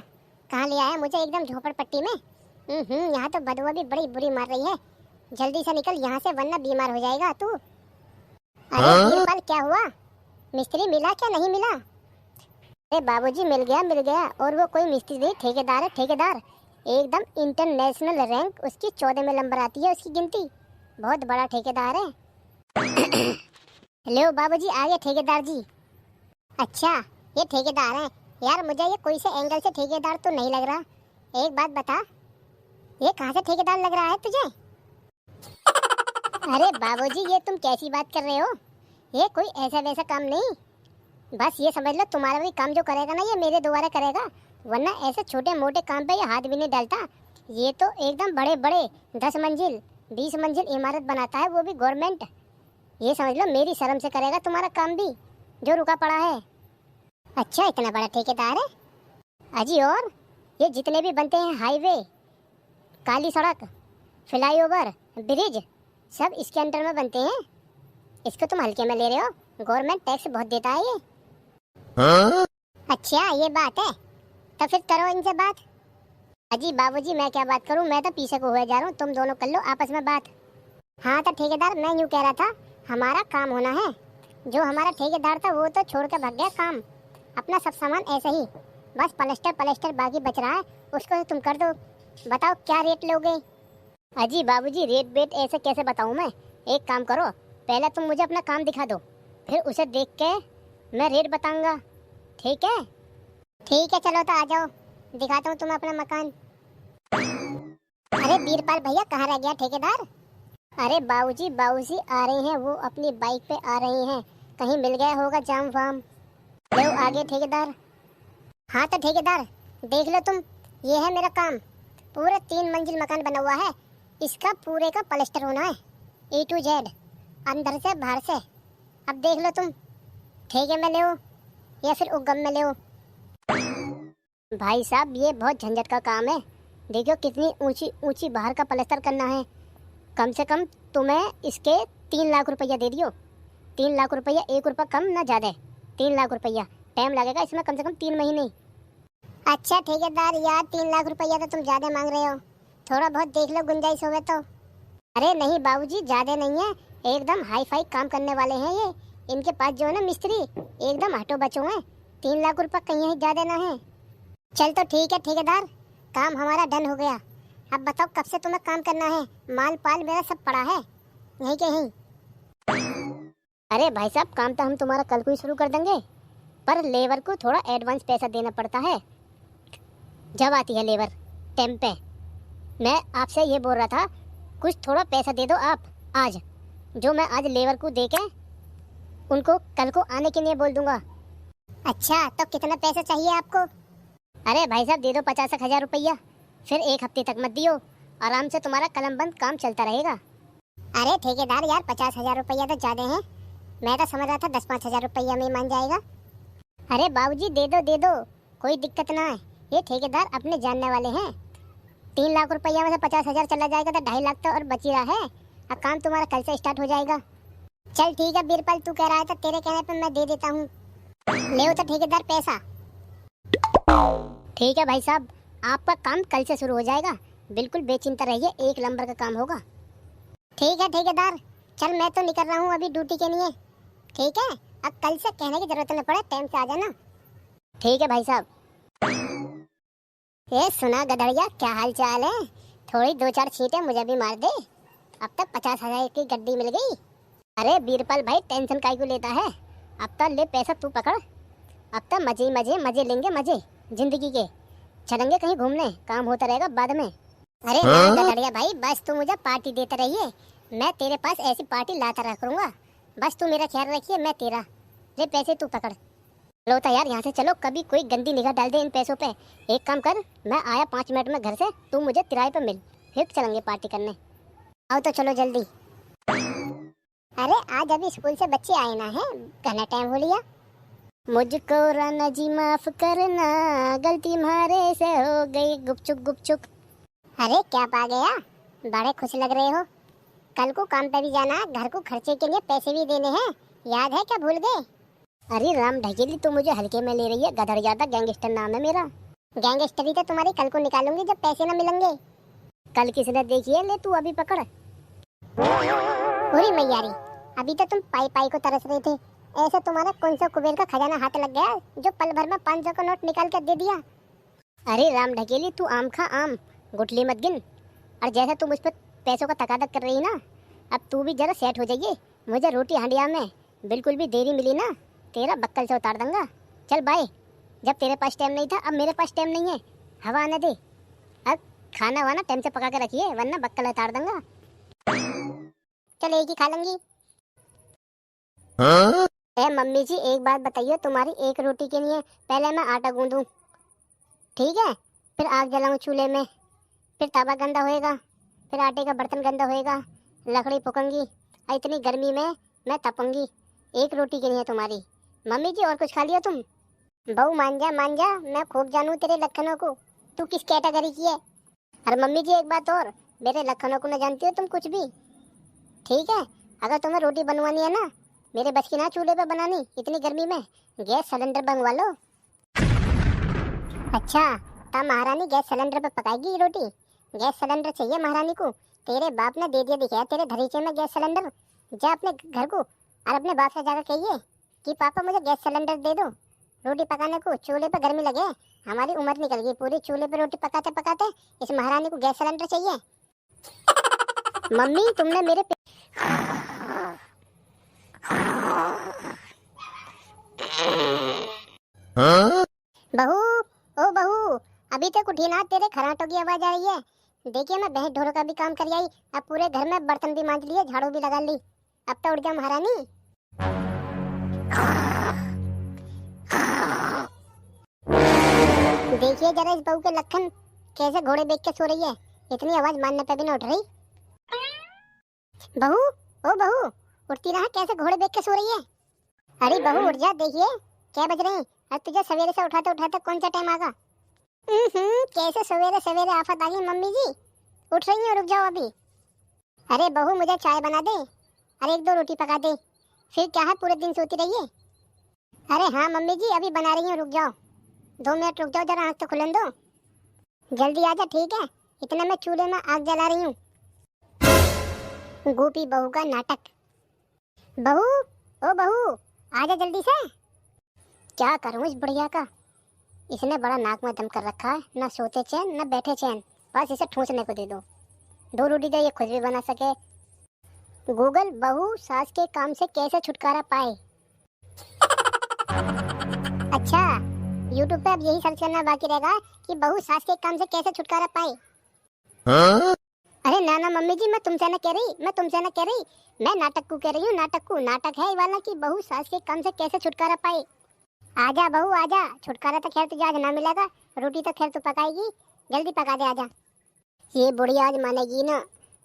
कहाँ ले आया मुझे एकदम झोपड़पट्टी में। यहाँ तो बदबू भी बड़ी बुरी मार रही है। जल्दी से निकल यहाँ से, वरना बीमार हो जाएगा तू। अरे वीरपाल क्या हुआ, मिस्त्री मिला क्या नहीं मिला? अरे बाबूजी मिल गया, और वो कोई मिस्त्री नहीं, ठेकेदार है, ठेकेदार एकदम इंटरनेशनल रैंक उसकी 14 में नंबर आती है उसकी गिनती। बहुत बड़ा ठेकेदार है। लो बाबूजी आ गए ठेकेदार जी। अच्छा ये ठेकेदार हैं यार, मुझे ये कोई से एंगल से ठेकेदार तो नहीं लग रहा। एक बात बता, ये कहाँ से ठेकेदार लग रहा है तुझे? अरे बाबूजी, ये तुम कैसी बात कर रहे हो? ये कोई ऐसा वैसा काम नहीं, बस ये समझ लो तुम्हारा भी काम जो करेगा ना, ये मेरे द्वारा करेगा, वरना ऐसे छोटे मोटे काम पे ये हाथ भी नहीं डालता। ये तो एकदम बड़े बड़े 10 मंजिल 20 मंजिल इमारत बनाता है, वो भी गवर्नमेंट। ये समझ लो मेरी शर्म से करेगा तुम्हारा काम भी जो रुका पड़ा है। अच्छा, इतना बड़ा ठेकेदार है अजी। और ये जितने भी बनते हैं हाईवे, काली सड़क, फ्लाईओवर, ब्रिज, सब इसके अंडर में बनते हैं। इसको तुम हल्के में ले रहे हो, गवर्नमेंट टैक्स बहुत देता है ये। अच्छा ये बात है, तो फिर करो इनसे बात। अजी बाबूजी, मैं क्या बात करूं, मैं तो पीछे को हुए जा रहा हूं, तुम दोनों कर लो आपस में बात। हाँ तो ठेकेदार, मैं यूँ कह रहा था, हमारा काम होना है। जो हमारा ठेकेदार था वो तो छोड़ कर भाग गया काम, अपना सब सामान ऐसे ही, बस पलस्टर बाकी बच रहा है, उसको तुम कर दो। बताओ क्या रेट लोगे? अजी बाबूजी, रेट बेट ऐसे कैसे बताऊं मैं? एक काम करो, पहले तुम मुझे अपना काम दिखा दो, फिर उसे देख के मैं रेट बताऊंगा। ठीक है? ठीक है, चलो तो आ जाओ, दिखाता हूँ तुम्हें अपना मकान। अरे बीरपाल भैया, कहाँ रह गया ठेकेदार? अरे बाबूजी आ रहे हैं, वो अपनी बाइक पे आ रहे हैं, कहीं मिल गया होगा जाम वाम। लो आगे ठेकेदार। हाँ तो ठेकेदार देख लो तुम, ये है मेरा काम। पूरा 3 मंजिल मकान बना हुआ है, इसका पूरे का प्लास्टर होना है A to Z, अंदर से बाहर से। अब देख लो तुम, ठेके में ले या फिर उगम में ले। भाई साहब, ये बहुत झंझट का काम है। देखो कितनी ऊंची ऊंची बाहर का प्लास्टर करना है। कम से कम तुम्हें इसके 3 लाख रुपया दे दियो। 3 लाख रुपया, 1 रुपया कम ना ज़्यादा, 3 लाख रुपया। टाइम लगेगा इसमें कम से कम 3 महीने। अच्छा ठेकेदार यार, 3 लाख रुपया तो तुम ज़्यादा मांग रहे हो, थोड़ा बहुत देख लो, गुंजाइश होवे तो। अरे नहीं बाबूजी, ज़्यादा नहीं है, एकदम हाई फाई काम करने वाले हैं ये। इनके पास जो है ना मिस्त्री, एकदम हटो बचो हैं। 3 लाख रुपया कहीं ज़्यादा ना है। चल तो ठीक है ठेकेदार, काम हमारा डन हो गया। अब बताओ कब से तुम्हें काम करना है? माल पाल मेरा सब पड़ा है यहीं के यहीं। अरे भाई साहब, काम तो हम तुम्हारा कल को ही शुरू कर देंगे, पर लेबर को थोड़ा एडवांस पैसा देना पड़ता है, जब आती है लेबर टाइम पे। मैं आपसे ये बोल रहा था, कुछ थोड़ा पैसा दे दो आप आज, जो मैं आज लेबर को दे के उनको कल को आने के लिए बोल दूंगा। अच्छा तो कितना पैसा चाहिए आपको? अरे भाई साहब दे दो 50,000 रुपया, फिर 1 हफ्ते तक मत दियो, आराम से तुम्हारा कलम बंद काम चलता रहेगा। अरे ठेकेदार यार, 50,000 रुपया तो ज़्यादा है, मैं तो समझ रहा था 10-5 हज़ार रुपया में मान जाएगा। अरे बाबूजी दे दो, कोई दिक्कत ना है, ये ठेकेदार अपने जानने वाले हैं। 3 लाख रुपया में से 50,000 चला जाएगा तो 2.5 लाख तो और बची रहा है। अब काम तुम्हारा कल से स्टार्ट हो जाएगा। चल ठीक है बीरपाल, तू कह रहा है तो तेरे कहने पे मैं दे देता हूँ। ले तो ठेकेदार पैसा। ठीक है भाई साहब, आपका काम कल से शुरू हो जाएगा, बिल्कुल बेचिंता रहिए, 1 नंबर का काम होगा। ठीक है ठेकेदार, चल मैं तो निकल रहा हूँ अभी ड्यूटी के लिए। ठीक है, अब कल से कहने की जरूरत न पड़े, टाइम से आ जाना। ठीक है भाई साहब। ये सुना गधड़िया, क्या हाल चाल है? थोड़ी 2-4 छींटे मुझे भी मार दे, अब तक 50,000 की गड्डी मिल गई। अरे बीरपाल भाई, टेंशन काहे को लेता है? अब तक ले पैसा तू पकड़, अब तक मजे लेंगे, मजे जिंदगी के। चलेंगे कहीं घूमने, काम होता रहेगा बाद में। अरे हाँ गधड़िया भाई, बस तू मुझे पार्टी देते रहिए, मैं तेरे पास ऐसी पार्टी लाता रहा करूँगा, बस तू मेरा ख्याल रखिए, मैं तेरा। ले पैसे तू पकड़। लो तो यार यहाँ से चलो, कभी कोई गंदी निगाह डाल दे इन पैसों पे। एक काम कर, मैं आया 5 मिनट में घर से, तू मुझे किराए पे मिल, फिर चलेंगे पार्टी करने। आओ तो चलो जल्दी। अरे आज अभी स्कूल से बच्चे आए ना हैं, कहना टाइम हो लिया। मुझको राना जी माफ करना, गलती हमारे से हो गई, गुपचुक। अरे क्या पा गया, बड़े खुश लग रहे हो। कल को काम पे भी जाना, घर को खर्चे के लिए पैसे भी देने हैं, याद है क्या भूल गए? अरे राम ढकेली, तू मुझे हल्के में ले रही है, गधड़ ज्यादा गैंगस्टर नाम है मेरा। गैंगस्टरी तो तुम्हारी कल को निकालूंगी जब पैसे न मिलेंगे। कल किसने देखी है, ले तू अभी पकड़। पूरी मैयारी, अभी तो तुम पाई को तरस रहे थे, ऐसे तुम्हारा कौन सा कुबेर का खजाना हाथ लग गया जो पल भर में 500 का नोट निकाल कर दे दिया? अरे राम ढकेली, तू आम खा आम, गुठली मत गिन। और जैसे तुम मुझ पर पैसों का तकादक कर रही ना, अब तू भी जरा सेट हो जाइए। मुझे रोटी हंडिया में बिल्कुल भी देरी मिली ना, तेरा बक्कल से उतार दूंगा। चल बाय। जब तेरे पास टाइम नहीं था, अब मेरे पास टाइम नहीं है। हवा आने दे। अब खाना वाना टाइम से पका के रखिए, वरना बक्कल उतार दूंगा। चल एक ही खा लूंगी। Huh? मम्मी जी एक बात बताइए, तुम्हारी एक रोटी के लिए पहले मैं आटा गूंदूं, ठीक है? फिर आग जलाऊं चूल्हे में, फिर तवा गंदा होएगा, फिर आटे का बर्तन गंदा होएगा, लकड़ी फूकूंगी और इतनी गर्मी में मैं तपूंगी। एक रोटी के लिए तुम्हारी। मम्मी जी और कुछ खा लिया तुम? बहू मान जा, मैं खूब जानू तेरे लक्षणों को, तू किस कैटेगरी की है। और मम्मी जी एक बात और, मेरे लक्षणों को न जानती हो तुम कुछ भी, ठीक है? अगर तुम्हें रोटी बनवानी है ना, मेरे बच की ना चूल्हे पे बनानी, इतनी गर्मी में गैस सिलेंडर बनवा लो। अच्छा, तब महारानी गैस सिलेंडर पे पकाएगी रोटी? गैस सिलेंडर चाहिए महारानी को? तेरे बाप ने दे दिया दिखाया तेरे धरीचे में गैस सिलेंडर। जा अपने घर को और अपने बाप से जाकर कहिए कि पापा मुझे गैस सिलेंडर दे दो, रोटी पकाने को। चूल्हे पे गर्मी लगे, हमारी उम्र निकल गई पूरी चूल्हे पे रोटी पकाते पकाते, इस महारानी को गैस सिलेंडर चाहिए। मम्मी तुमने मेरे Huh? बहू, ओ बहू, अभी तक उठी ना, तेरे खराटों की आवाज आ रही है। देखिए मैं भैंस ढोरों का भी काम कर आई, अब पूरे घर में बर्तन भी मांज लिए, झाड़ू भी लगा ली। अब तो उठ जा महारानी। देखिए जरा इस बहू के लखन, कैसे घोड़े देख के सो रही है, इतनी आवाज मारने पे भी न उठ रही। बहू, ओ बहू, उठती रहा, कैसे घोड़े देख के सो रही है। अरे बहू उठ जा, देखिए क्या बज रहे हैं। अब तुझे सवेरे से उठाते उठाते कौन सा टाइम आगा। कैसे सवेरे सवेरे आफत आ गई मम्मी जी। उठ रही हो, रुक जाओ अभी। अरे बहू मुझे चाय बना दे और एक दो रोटी पका दे, फिर क्या है पूरे दिन सोती रहिए। अरे हाँ मम्मी जी अभी बना रही हूँ, रुक जाओ 2 मिनट, रुक जाओ जरा, आँख तो खुलन दो। जल्दी आजा, ठीक है? इतने में चूल्हे में आग जला रही हूँ। गोपी बहू का नाटक। बहू, ओ बहू, आजा जल्दी से। क्या करूँ इस बुढ़िया का, इसने बड़ा नाक में दम कर रखा है, ना सोते चैन ना बैठे चैन, बस इसे ठूसने को दे दो। 2 रोटी तो ये खुद भी बना सके। गूगल बहू सास के काम से कैसे छुटकारा पाए। अच्छा, यूट्यूब पे अब यही सर्च करना बाकी रहेगा कि बहू सास के काम से कैसे छुटकारा पाए। Huh? अरे ना ना मम्मी जी, मैं तुमसे ना कह रही, मैं नाटक को कह रही हूँ। नाटक है ये वाला कि बहू सास के काम से कैसे छुटकारा पाए। आजा बहू आजा, छुटकारा तो खैर तुझे आज ना मिलेगा, रोटी तो खैर तू पकाएगी, जल्दी पका दे आजा। ये बुढ़िया आज मानेगी ना,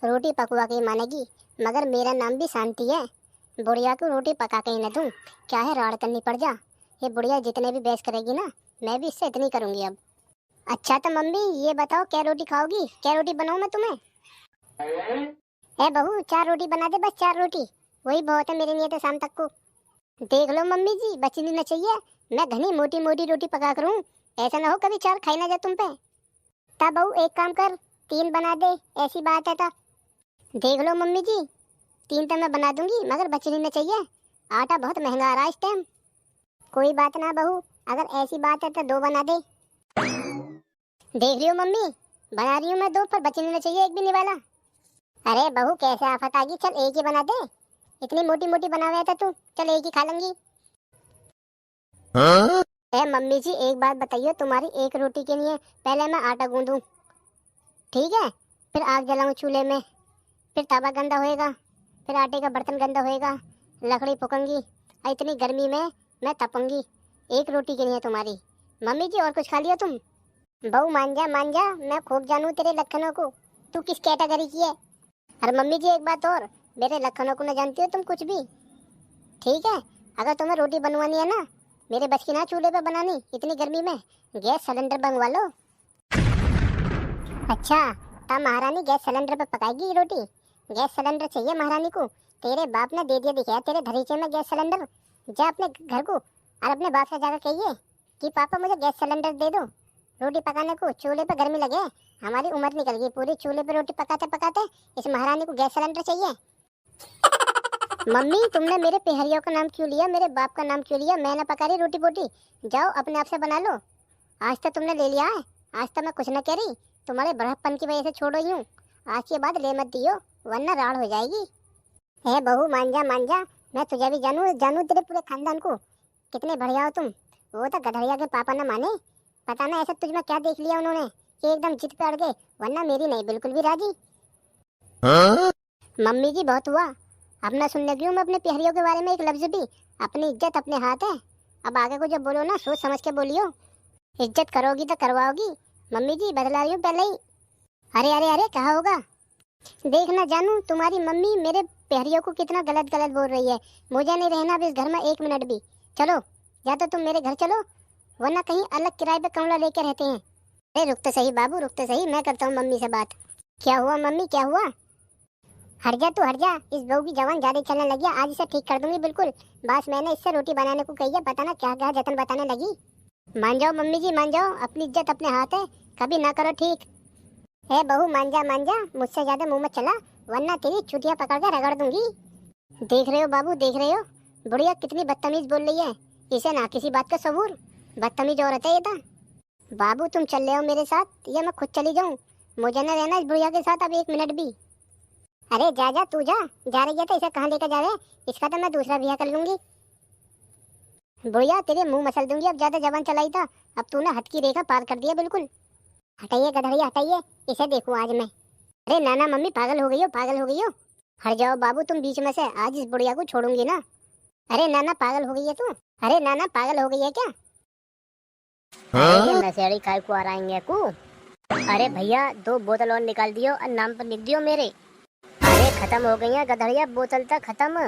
रोटी पकवा के ही मानेगी, मगर मेरा नाम भी शांति है। बुढ़िया को रोटी पका के ही न दूं, क्या है राड़ करनी पड़ जा। ये बुढ़िया जितने भी बहस करेगी ना, मैं भी इससे इतनी करूंगी अब। अच्छा तो मम्मी ये बताओ क्या रोटी खाओगी, क्या रोटी बनाऊं मैं तुम्हें? ए बहू 4 रोटी बना दे, बस 4 रोटी, वही बहुत है मेरे लिए तो शाम तक को। देख लो मम्मी जी, बचनी न चाहिए, मैं घनी मोटी मोटी रोटी पका करूँ, ऐसा ना हो कभी 4 खाई ना जा तुम पे। तब बहू एक काम कर, 3 बना दे, ऐसी बात है। देख लो मम्मी जी, 3 तो मैं बना दूंगी, मगर बचनी न चाहिए, आटा बहुत महंगा आ रहा है इस टाइम। कोई बात ना बहू, अगर ऐसी बात है तो 2 बना दे। देख रही हो मम्मी, बना रही हूँ मैं 2, पर बचनी न चाहिए एक भी नहीं वाला। अरे बहू कैसे आफत आ गई, चल एक ही बना दे, इतनी मोटी मोटी बनाया था तू, चल एक ही खा लूंगी। Huh? मम्मी जी एक बात बताइए, तुम्हारी एक रोटी के लिए पहले मैं आटा गूंदूं, ठीक है? फिर आग जलाऊं चूल्हे में, फिर तवा गंदा होएगा, फिर आटे का बर्तन गंदा होएगा, लकड़ी फूकूंगी और इतनी गर्मी में मैं तपूंगी। एक रोटी के लिए तुम्हारी। मम्मी जी और कुछ खा लिया तुम? बहू मान जा, मैं खूब जानू तेरे लक्षणों को, तू किस कैटेगरी की है। और मम्मी जी एक बात और, मेरे लक्षणों को न जानती हो तुम कुछ भी, ठीक है? अगर तुम्हें रोटी बनवानी है ना, मेरे बच की ना चूल्हे पे बनानी, इतनी गर्मी में गैस सिलेंडर बनवा लो। अच्छा, तब महारानी गैस सिलेंडर पे पकाएगी रोटी? गैस सिलेंडर चाहिए महारानी को? तेरे बाप ने दे दिया दिखाया तेरे धरीचे में गैस सिलेंडर। जा अपने घर को और अपने बाप से जाकर कहिए कि पापा मुझे गैस सिलेंडर दे दो, रोटी पकाने को। चूल्हे पे गर्मी लगे, हमारी उम्र निकल गई पूरी चूल्हे पे रोटी पकाते पकाते, इस महारानी को गैस सिलेंडर चाहिए। मम्मी तुमने मेरे पेहरियों का नाम क्यों लिया, मेरे बाप का नाम क्यों लिया? मैं ना पका रही रोटी बोटी, जाओ अपने आप से बना लो। आज तो तुमने ले लिया है, आज तो मैं कुछ न कह रही, तुम्हारे बड़प्पन की वजह से छोड़ रही हूँ। आज के बाद ले मत दियो, वरना राड़ हो जाएगी। हे बहू मान जा, मैं तुझे भी जानू तेरे पूरे खानदान को, कितने बढ़िया हो तुम। वो तो गधड़िया के पापा ना माने, पता ना ऐसा तुझ में क्या देख लिया उन्होंने कि एकदम जिद पे अड़ गए, वरना मेरी नहीं बिल्कुल भी राजी। मम्मी जी बहुत हुआ, अब ना सुनने की हूँ मैं अपने प्यारियों के बारे में एक लफ्ज भी। अपनी इज्जत अपने हाथ है, अब आगे को जब बोलो ना सोच समझ के बोलियो। इज्जत करोगी तो करवाओगी। मम्मी जी बदला रही हूँ पहले ही। अरे अरे अरे कहा होगा, देख ना जानू तुम्हारी मम्मी मेरे प्यारियों को कितना गलत गलत बोल रही है। मुझे नहीं रहना अब इस घर में एक मिनट भी। चलो या तो तुम मेरे घर चलो, वरना कहीं अलग किराए पे कमरा लेके रहते हैं। अरे रुक तो सही बाबू, रुक तो सही, मैं करता हूँ मम्मी से बात। क्या हुआ मम्मी, क्या हुआ? हट जा तू हट जा, इस बहू की जवान ज्यादा चलने लगी है, आज इसे ठीक कर दूंगी बिल्कुल। बस मैंने इससे रोटी बनाने को कही है, पता ना क्या क्या जतन बताने लगी। मान जाओ मम्मी जी मान जाओ, अपनी इज्जत अपने हाथ है, कभी ना करो ठीक। ए बहू मान जा, मुझसे ज्यादा मुंह मत चला, वरना तेरी चुटिया पकड़ कर रगड़ दूंगी। देख रहे हो बाबू, देख रहे हो बुढ़िया कितनी बदतमीज बोल रही है। इसे ना किसी बात का सबूर, बदतमीज औरत है ये तो। बाबू तुम चल रहे हो मेरे साथ या मैं खुद चली जाऊं? मुझे न रहना इस बुढ़िया के साथ अब एक मिनट भी। अरे जा जा तू जा रही है तो इसे कहाँ लेकर जा रहे? इसका तो मैं दूसरा ब्याह कर लूंगी। बुढ़िया तेरे मुंह मसल दूंगी, अब ज्यादा जबान चलाई था, अब तूने हद की रेखा पार कर दिया बिल्कुल। हटाइए गधड़िया हटाइए, इसे देखूं आज मैं। अरे नाना मम्मी पागल हो गई हो, पागल हो गई हो। हट जाओ बाबू तुम बीच में से, आज इस बुढ़िया को छोड़ूंगी ना। अरे नाना पागल हो गई है तू, अरे नाना पागल हो गई है क्या? नशेड़ी काय को आ रहा को। अरे भैया 2 बोतल और निकाल दियो और नाम पर लिख दियो मेरे। अरे खत्म हो गई है गधड़िया, बोतल तक खत्म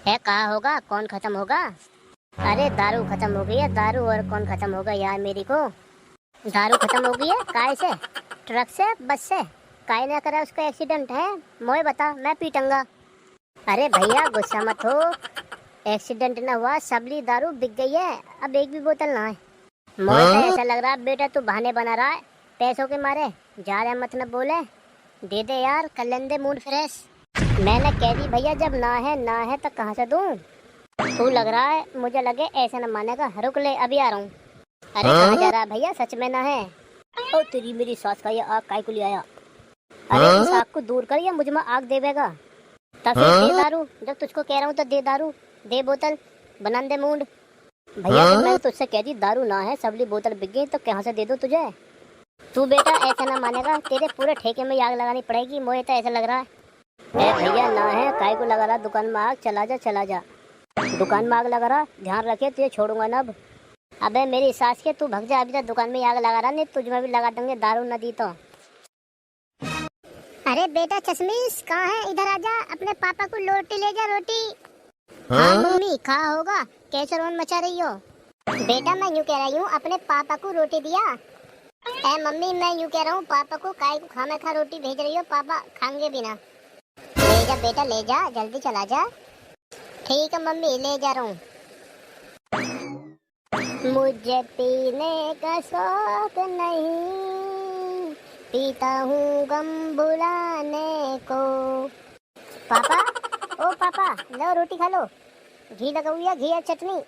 है। कहा होगा कौन खत्म होगा? अरे दारू खत्म हो गई है, दारू, और कौन खत्म होगा यार मेरी को। दारू खत्म हो गई है काय से? ट्रक से, बस से? काय ना करा उसका एक्सीडेंट है, मोए बता मैं पीटूंगा। अरे भैया गुस्सा मत हो, एक्सीडेंट ना हुआ, सबली दारू बिक गई है, अब एक भी बोतल ना है। मोए तो ऐसा लग रहा है बेटा तू बहाने बना रहा है पैसों के मारे, जा रहा मत न बोले, दे दे यार कर लेने दे मूड फ्रेश। मैंने कह दी भैया जब ना है तो कहाँ से दूं? तू लग रहा है मुझे लगे ऐसा न मानेगा, रुक ले अभी आ रहा हूँ। अरे कहाँ जा रहा है भैया, सच में ना है? ओ तेरी मेरी सास का ये आग काय को ले आया? अरे इस आग को दूर कर या मुझ में आग देवेगा? तब फिर दे दारू, जब तुझको कह रहा हूँ तो दे दारू, दे बोतल, बना दे मूड। भैया जब मैंने तुझसे कह दी दारू ना है, सबली बोतल बिक गई, तो कहाँ से दे दो तुझे? तू बेटा ऐसा ना मानेगा, तेरे पूरे ठेके में आग लगानी पड़ेगी, मुझे तो ऐसा लग रहा है। भैया ना है काय को लगा रहा दुकान में आग, चला जा चला जा, दुकान में आग लगा रहा, ध्यान रखे तुझे छोड़ूंगा ना अब। अबे मेरी सास के तू भग जा, अभी तक दुकान में आग लगा रहा, नहीं तुझ में भी लगा देंगे दारू न दी तो। अरे बेटा चश्मीश कहाँ है, इधर आजा, अपने पापा को रोटी ले जा, रोटी। हाँ मम्मी खा होगा, कैसे रोन मचा रही हो? बेटा मैं यूँ कह रही हूँ अपने पापा को रोटी दिया। ए मम्मी मैं यूँ कह रहा हूँ पापा को काय को खाना खा रोटी भेज रही हो, पापा खाएंगे बिना। ले जा बेटा ले जा, जल्दी चला जा। ठीक है मम्मी ले जा रहा हूँ। मुझे पीने का शौक नहीं, पीता हूँ गम भुलाने को। पापा ओ पापा लो रोटी खा लो, घी लगा हुआ घी और चटनी।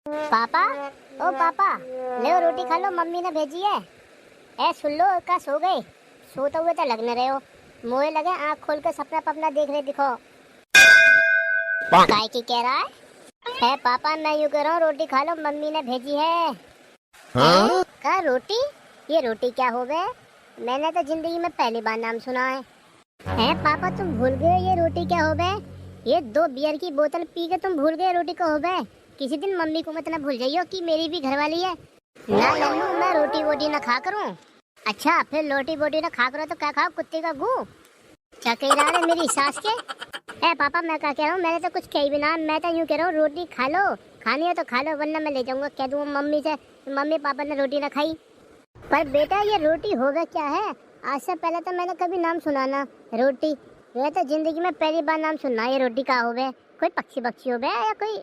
पापा ओ पापा ले रोटी खा लो, मम्मी ने भेजी है। ए सुन लो का सो गए, सोते हुए तो लगने रहे हो, मोए लगे आँख खोल कर सपना पपना देख रहे दिखो। काय की कह रहा है पापा मैं यूँ कह रहा हूँ रोटी खा लो, मम्मी ने भेजी है। का रोटी? ये रोटी क्या हो गए, मैंने तो जिंदगी में पहली बार नाम सुना है। पापा तुम भूल गए ये रोटी क्या हो गए? ये 2 बियर की बोतल पी के तुम भूल गए रोटी को हो गए? किसी दिन मम्मी को मत ना भूल जाइयो कि मेरी भी घरवाली है। ना नन्नू मैं रोटी वोटी ना खा करूँ। अच्छा फिर रोटी वोटी ना खा करो तो क्या खाओ, कुत्ते का गू? क्या कह रहा है मेरी सास के? पापा मैं क्या कह रहा हूँ, मैंने तो कुछ कही भी ना, मैं तो यूँ कह रहा हूँ रोटी खा लो, खानी है तो खा लो, वरना मैं ले जाऊंगा, कह दूँ मम्मी से मम्मी पापा ने रोटी ना खाई। पर बेटा ये रोटी होगा क्या है? आज से पहले तो मैंने कभी नाम सुना ना रोटी, ये तो जिंदगी में पहली बार नाम सुनना ये रोटी का हो गए। कोई पक्षी बक्षी हो गया या कोई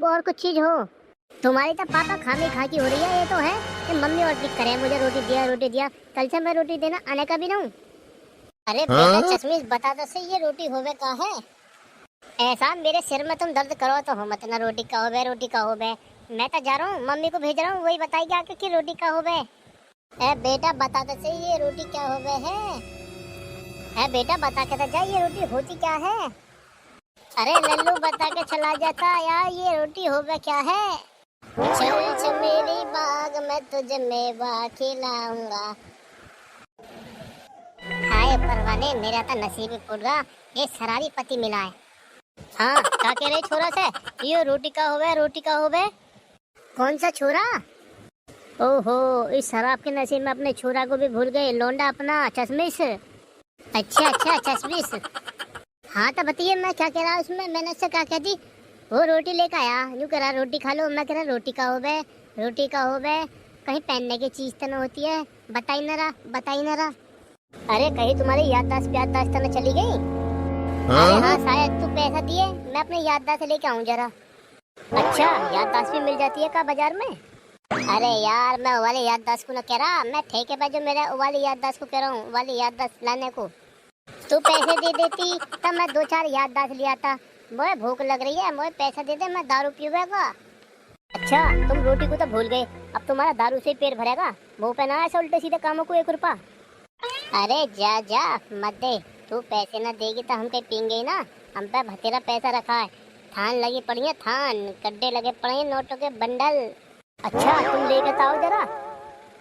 और कुछ चीज हो? तुम्हारी तो पापा खामी खा की हो रही है, ये तो है कि मम्मी और टिक करे मुझे रोटी दिया, कल से मैं रोटी देना आने का भी ना हूँ। अरे बेटा चश्मीश बता दो सही ये रोटी होवे का है? ऐसा मेरे सिर में तुम दर्द करो तो हो मत ना, रोटी का होवे रोटी का होवे। मैं तो जा रहा हूँ मम्मी को भेज रहा हूँ, वही बताएगी आके कि रोटी का होवे। बेटा बता दो सही ये रोटी क्या होवे है? बेटा बता के तो जा ये रोटी होती क्या है? अरे लल्लू बता के चला जाता यार, ये रोटी होगा क्या है। चल चमेली बाग मैं तुझे मेवा खिलाऊंगा। हाय परवाने, मेरा तो नसीब ही फूट गया, ये शराबी पति मिला है। हाँ क्या कह रहे छोरा से, ये रोटी का होवे, रोटी का होवे। कौन सा छोरा? ओहो, इस शराब के नशे में अपने छोरा को भी भूल गए, लौंडा अपना चश्मिश। अच्छा चश्मिश। हाँ तो बताइए मैं क्या कह रहा उसमें, मैंने उससे क्या कह दी? वो रोटी लेकर आया, यूँ कह रहा रोटी खा लो, मैं कह रहा रोटी का होवे, रोटी का होवे। कहीं पहनने की चीज तो न होती है, बताई न रहा। अरे कहीं तुम्हारी याददाश्त न चली गई? अरे हाँ शायद, तू पैसा दिए मैं अपने याददाश्त लेके आऊँ जरा। अच्छा याददाश्त भी मिल जाती है का बाजार में? अरे यार मैं वाले याददाश्त को न कह रहा, मैं ठेके पे जो मेरा वाली याददाश्त को कह रहा हूँ, वाली याददाश्त लाने को। तू पैसे दे देती तब मैं 2-4 याददाश्त लिया था। मोए भूख लग रही है, मोए पैसा दे दे, मैं दारू पीऊंगा। अच्छा तुम रोटी को तो भूल गए, अब तुम्हारा दारू से पेट भरेगा, मुँह पे ना ऐसा उल्टे सीधे कामों को 1 रुपया। अरे जा मत दे, तू पैसे न देगी तो हम कहीं पीएंगे ना, हम पे भतेरा पैसा रखा है, थान लगी पड़ी है, थान गड्ढे लगे पड़े हैं नोटों के बंडल। अच्छा तुम लेकर आओ जरा,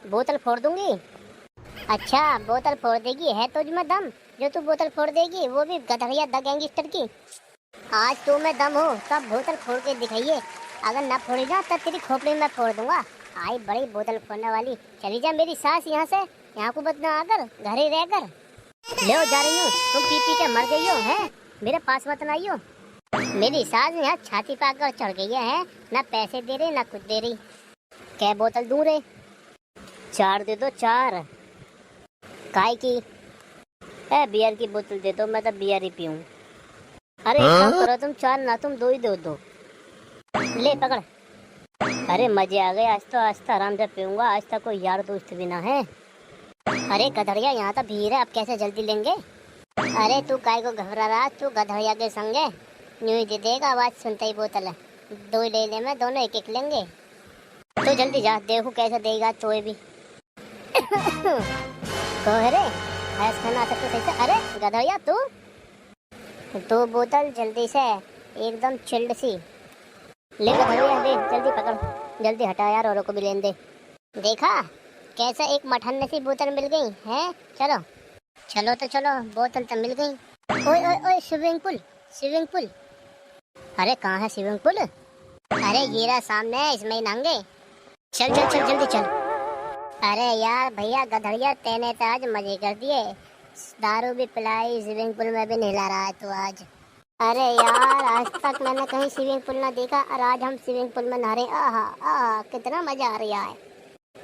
बोतल फोड़ दूंगी। अच्छा बोतल फोड़ देगी, है तुझमें दम जो तू बोतल फोड़ देगी, वो भी गधड़िया द गैंगस्टर की। आज तू में दम हो तब बोतल फोड़ के दिखाइए, अगर ना फोड़ी ना तो तेरी खोपड़ी में फोड़ दूंगा। आई बड़ी बोतल फोड़ने वाली, चली जा मेरी सास यहाँ से, यहाँ को बदना आकर घर ही रहकर। ले जा रही हूँ, तुम पी के मर गई हो, है मेरे पास मत आइयो। मेरी सास यहाँ छाती पाकर चढ़ गई है, ना पैसे दे रही ना कुछ दे रही। क्या बोतल दूं रे? 4 दे दो, 4। काय की? बियर की बोतल दे दो, मैं तो बियर ही पीऊं। अरे एक काम करो तुम, 4 ना तुम 2 ही दो। ले पकड़। अरे मजे आ गए, आज तो आराम से पीऊंगा, आज तक कोई यार दोस्त भी ना है। अरे गधड़िया यहाँ तो भीड़ है, अब कैसे जल्दी लेंगे? अरे तू काय को घबरा रहा, तू गधड़िया के संगे न्यू दे देगा, आवाज सुनते ही बोतल है 2 ले ले, मैं दोनों 1-1 लेंगे। तो जल्दी जा, देखो कैसे देगा तो भी। कह रे भैंस खाना सकते सही से। अरे गधड़िया तू 2 बोतल जल्दी से, एकदम चिल्ड सी ले गधड़िया, दे जल्दी पकड़, जल्दी हटा यार, औरों को भी लेने दे। देखा कैसा एक मठन सी बोतल मिल गई है। चलो तो चलो, बोतल तो मिल गई। ओए स्विमिंग पूल। अरे कहाँ है स्विमिंग पूल? अरे ये रहा सामने है, इसमें ही नहाएंगे। चल जल्दी चल। अरे यार भैया गधड़िया, तेने तो आज मजे कर दिए, दारू भी पिलाई, स्विमिंग पूल में भी नहला रहा है तू आज। अरे यार आज तक मैंने कहीं स्विमिंग पूल ना देखा, और आज हम स्विमिंग पूल में नहा रहे। आहा कितना मजा आ रहा है।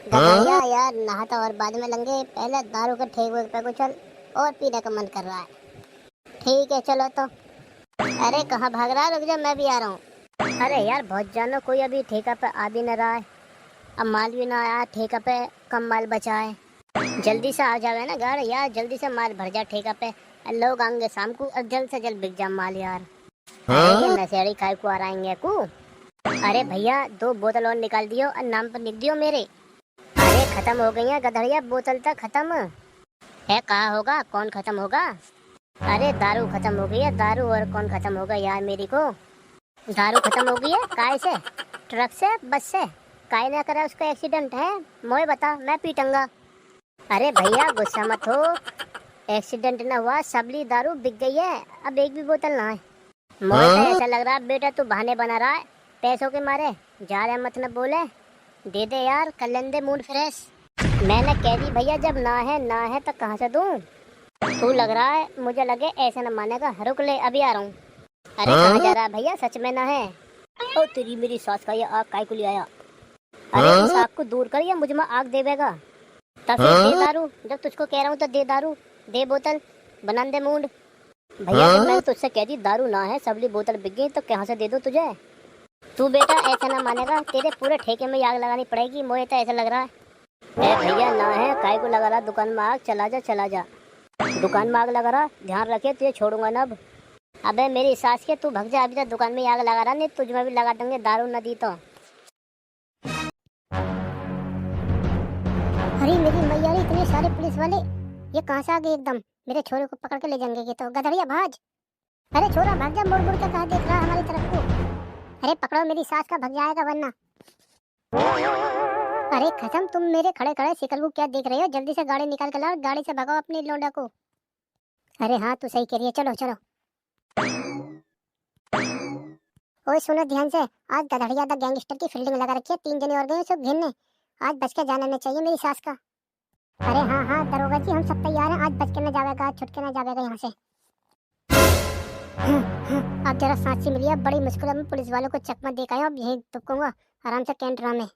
गधड़िया यार नहाता और बाद में लेंगे, पहले दारू के ठेके पे को चल, और पीने का मन कर रहा है। ठीक है चलो तो। अरे कहाँ भाग रहा है, रुक जा मैं भी आ रहा हूँ। अरे यार बहुत जानो, कोई अभी ठेका पे आ भी न रहा है, अब माल भी ना आया, ठेका पे कम माल बचा है। जल्दी से आ जावे ना गाड़ी यार, जल्दी से माल भर जा ठेका पे, लोग आएंगे शाम को, और जल्द से जल्द बिक जा माल यार। अरे नशेड़ी काय को आ रहेंगे को। अरे भैया 2 बोतल और निकाल दियो और नाम पर लिख दियो मेरे। अरे खत्म हो गई है गधड़िया, बोतल तक खत्म है। कहा होगा कौन खत्म होगा? अरे दारू खत्म हो गई है, दारू, और कौन खत्म होगा यार, मेरी को दारू खत्म हो गई है। काय से? ट्रक से, बस से? काय ना करा उसका एक्सीडेंट है, मोए बता मैं पीटूंगा। अरे भैया गुस्सा मत हो, एक्सीडेंट ना हुआ, सबली दारू बिक गई है, अब एक भी बोतल ना है। मोए तो ऐसा लग रहा है बेटा तू बहाने बना रहा है पैसों के मारे, जा रहे मत न बोले, दे दे यार, कर लेने दे मूड फ्रेश। मैंने कह दी भैया जब ना है तो कहाँ से दूं? तू लग रहा है मुझे लगे ऐसे न मानेगा, रुक ले अभी आ रहा हूँ। अरे कहाँ जा रहा है भैया, सच में ना है? ओ तेरी मेरी सास का ये आग काय को ले आया? अरे इस आग को दूर कर, ये मुझ में आग देवेगा। तब फिर दे दारू, जब तुझको कह रहा हूँ तो दे दारू, दे बोतल, बना दे मूड। भैया जब मैंने तुझसे कह दी दारू ना है, सबली बोतल बिक गई, तो कहाँ से दे दो तुझे? तू बेटा ऐसा ना मानेगा, तेरे पूरे ठेके में आग लगानी पड़ेगी, मुझे तो ऐसा लग रहा है। भैया ना है काय को लगा रहा दुकान में आग, चला जा, दुकान में आग लगा रहा, ध्यान रखे तुझे छोड़ूंगा ना अब। अबे मेरी सास के तू भग जा, अभी तक दुकान में आग लगा रहा, नहीं तुझ में भी लगा देंगे दारू न दी तो। अरे मेरी मैया, इतने सारे पुलिस वाले ये कहाँ से आ गए एकदम, मेरे छोरे को पकड़ के ले जाएंगे ये तो। गधड़िया भाज, अरे छोरा भाग जा, मुड़ मुड़ के कहाँ देख रहा है हमारी तरफ को? अरे पकड़ो, मेरी सास का भग जाएगा वरना। अरे खत्म, तुम मेरे खड़े खड़े शिकल को क्या देख रहे हो? जल्दी से गाड़ी निकाल कर लाओ, गाड़ी से भगाओ अपनी लोंडा को। अरे हाँ तू सही कह रही है, चलो चलो। ओए सुनो ध्यान से, आज गधड़िया द गैंगस्टर की फील्डिंग लगा रखी है, 3 जने और गए सब घेरने। आज बच के जाना नहीं चाहिए मेरी सास का। अरे हाँ हाँ दरोगा जी, हम सब तैयार हैं, आज बच के न जाएगा, आज छुट के न जाएगा यहाँ से। अब जरा सांस सी मिली है, बड़ी मुश्किल में पुलिस वालों को चकमा देखा है, अब यही दुबकूंगा आराम से कैंटरा में।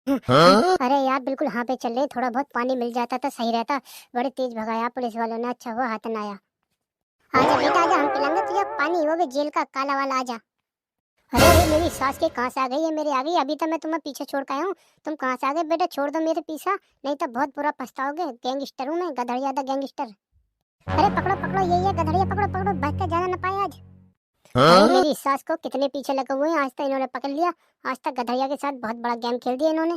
अरे यार बिल्कुल हाँ पे चल रहे, थोड़ा बहुत पानी मिल जाता तो सही रहता। बड़े तेज भगाया पुलिस वालों ने, अच्छा हुआ हाथ न आया। आजा बेटा आजा, हम पिलाएंगे तुझे पानी, वो भी जेल का काला वाला, आजा। अरे मेरी सास के कहाँ से आ गई है? मेरे आ गई, अभी तो मैं तुम्हें पीछे छोड़ के आया हूँ, तुम कहाँ से आ गए? बेटा छोड़ दो मेरे पीछा, नहीं तो बहुत बुरा पछताओगे। गैंगस्टर हूँ मैं, गधड़िया दा गैंगस्टर। अरे पकड़ो पकड़ो, यही है गधड़िया, पकड़ो पकड़ो, भाग के जाना न पाए आज। अरे मेरी सास को कितने पीछे लगे हुए हैं, आज तक इन्होंने पकड़ लिया, आज तक गधड़िया के साथ बहुत बड़ा गेम खेल दिया इन्होंने।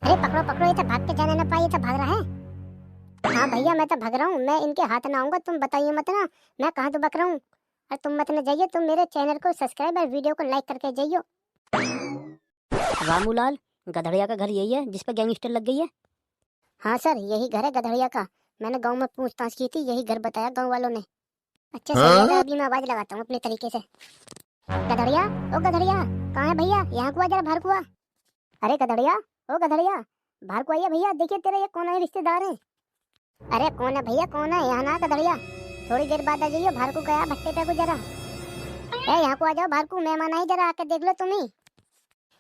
अरे पकड़ो पकड़ो, ये तो भाग के जाना न पाए, ये तो भाग रहा है। हाँ भैया मैं तो भाग रहा हूँ, मैं इनके हाथ ना आऊंगा, तुम बताइए मत ना मैं कहाँ तो बक रहा हूँ। और तुम मत न जाइए, तुम मेरे चैनल को सब्सक्राइब और वीडियो को लाइक करके जाइयो। रामूलाल, गधड़िया का घर यही है जिस पर गैंगस्टर लग गई है? हाँ सर यही घर है गधड़िया का, मैंने गांव में पूछताछ की थी, यही घर बताया गांव वालों ने। अच्छा सर अभी मैं आवाज लगाता हूँ अपने तरीके से। गधड़िया, ओ गधड़िया, कहाँ है भैया? यहाँ को आ जरा, बाहर को आ। अरे गधड़िया, ओ गधड़िया, बाहर को आइए भैया, देखिए तेरे ये कौन है रिश्तेदार है। अरे कौन है भैया, कौन है? यहाँ ना गधड़िया, थोड़ी देर बाद आ जाइए, बाहर को गया भट्टे पे को जरा। यहाँ को आ जाओ बाहर को, मेहमान आई, जरा आके देख लो तुम ही।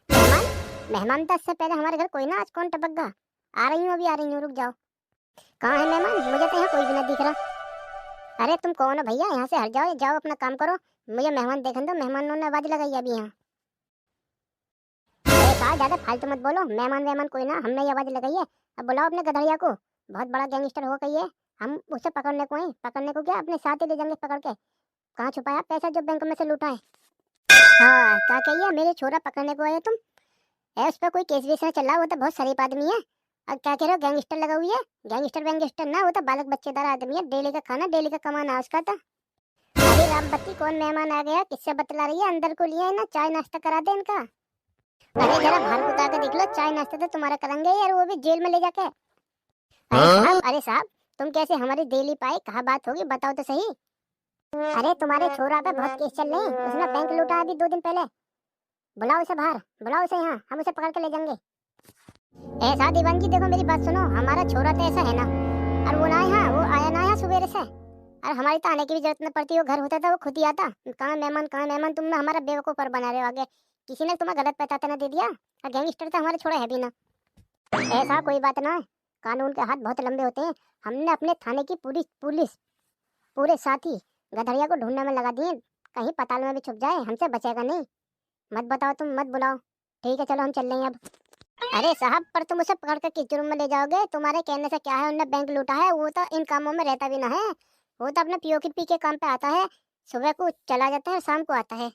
मेहमान? मेहमान तो इससे पहले हमारे घर कोई ना, आज कौन टपक गया? आ रही हूँ अभी, आ रही हूँ, रुक जाओ। कहाँ है मेहमान? मुझे तो यहाँ कोई भी ना दिख रहा। अरे तुम कौन हो भैया? यहाँ से हट जाओ, जाओ अपना काम करो, मुझे मेहमान देखने दो। मेहमानों ने आवाज लगाई अभी यहाँ। अरे ज्यादा फालतू मत बोलो, मेहमान कोई ना, हमने ये आवाज लगाई है। अब बुलाओ अपने गधड़िया को, बहुत बड़ा गैंगस्टर हो गई है, हम उसे पकड़ने को हैं। पकड़ने को क्या, अपने साथ ही ले जाएंगे पकड़ के। कहाँ छुपाया पैसा जो बैंक में से लूटा है? हाँ क्या कहिए, मेरे छोरा पकड़ने को आए तुम? है उस पर कोई केस वेस ना चल रहा, वो तो बहुत शरीफ आदमी है। अब क्या कह रहे हो गैंगस्टर लगा हुई है? गैंगस्टर ना, वो तो बालक बच्चेदार आदमी है, डेली का खाना डेली का कमाना उसका था। अरे राम बत्ती, कौन मेहमान आ गया? किससे बतला रही है? अंदर को लिया है ना, चाय नाश्ता करा दे इनका। अरे जरा बाहर को जाकर देख लो, चाय नाश्ता तो तुम्हारा करेंगे यार, वो भी जेल में ले जाके। अरे साहब तुम कैसे हमारी डेली पाए? कहाँ बात होगी बताओ तो सही। अरे तुम्हारे छोरा पे बहुत केस चल रहे हैं, उसने बैंक लूटा अभी 2 दिन पहले। बुलाओ उसे बाहर, बुलाओ उसे यहाँ, हम उसे पकड़ के ले जाएंगे। ऐसा दीवान जी देखो मेरी बात सुनो, हमारा छोरा तो ऐसा है ना, और वो ना यहाँ, वो आया ना यहाँ सुबेरे से, और हमारी तो आने की भी जरूरत न पड़ती, वो घर होता था वो खुद ही आता। कहाँ मेहमान, तुमने हमारा बेवकूफ पर बना रहे हो आगे, किसी ने तुम्हें गलत पहचान न दे दिया, और गैंगस्टर तो हमारे छोरा है भी ना। ऐसा कोई बात ना है, कानून के हाथ बहुत लंबे होते हैं। हमने अपने थाने की पूरी पुलिस पूरे साथी गधड़िया को ढूंढने में लगा दिए, कहीं पताल में भी छुप जाए, हमसे बचेगा नहीं। मत बताओ तुम, मत बुलाओ, ठीक है चलो हम चल रहे हैं अब। अरे साहब पर तुम उसे पकड़ कर किस जुर्म में ले जाओगे? तुम्हारे कहने से क्या है, उन्होंने बैंक लूटा है, वो तो इन कामों में रहता भी ना है, वो तो अपने पीओ के काम पे आता है, सुबह को चला जाता है शाम को आता है।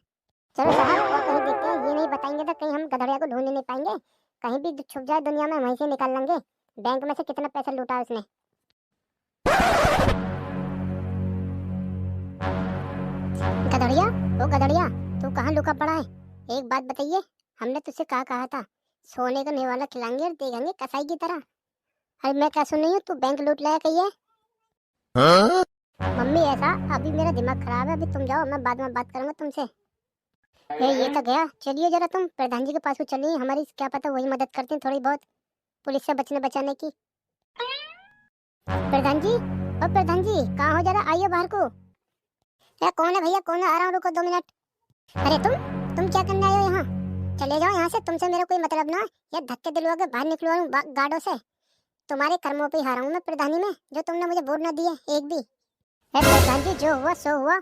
चलो साहब और कहीं देखते हैं, ये नहीं बताएंगे तो कहीं हम गधड़िया को ढूंढ नहीं पाएंगे, कहीं भी छुप जाए दुनिया में वहीं से निकाल लेंगे। बैंक में से कितना पैसा लूटा है उसने। गधड़िया, ओ गधड़िया, तू कहाँ लुका पड़ा है? एक बात बताइए, हमने तुझसे कहा था सोने का निवाला खिलाएंगे और देखेंगे कसाई की तरह। अरे मैं क्या सुन रही हूँ, तू बैंक लूट लाया कहिए। मम्मी ऐसा, अभी मेरा दिमाग खराब है, अभी तुम जाओ, मैं बाद में बात करूंगा तुमसे। ये तो गया, चलिए जरा तुम प्रधान जी के पास को चलिए, हमारी क्या पता वही मदद करते हैं थोड़ी बहुत पुलिस से बचाने की। प्रधान जी, ओ प्रधान जी कहाँ हो, जरा आइए बाहर को। कौन है भैया, कौन है? आ रहा हूँ, रुको 2 मिनट। अरे तुम क्या करने आए हो यहाँ? चले जाओ यहाँ से, तुमसे मेरा कोई मतलब ना। ये धक्के दिलवा के बाहर निकलवा हूँ गार्डों से। तुम्हारे कर्मों पे हारा हूँ मैं प्रधानी में, जो तुमने मुझे वोट न दिए एक भी। प्रधान जी जो हुआ सो हुआ,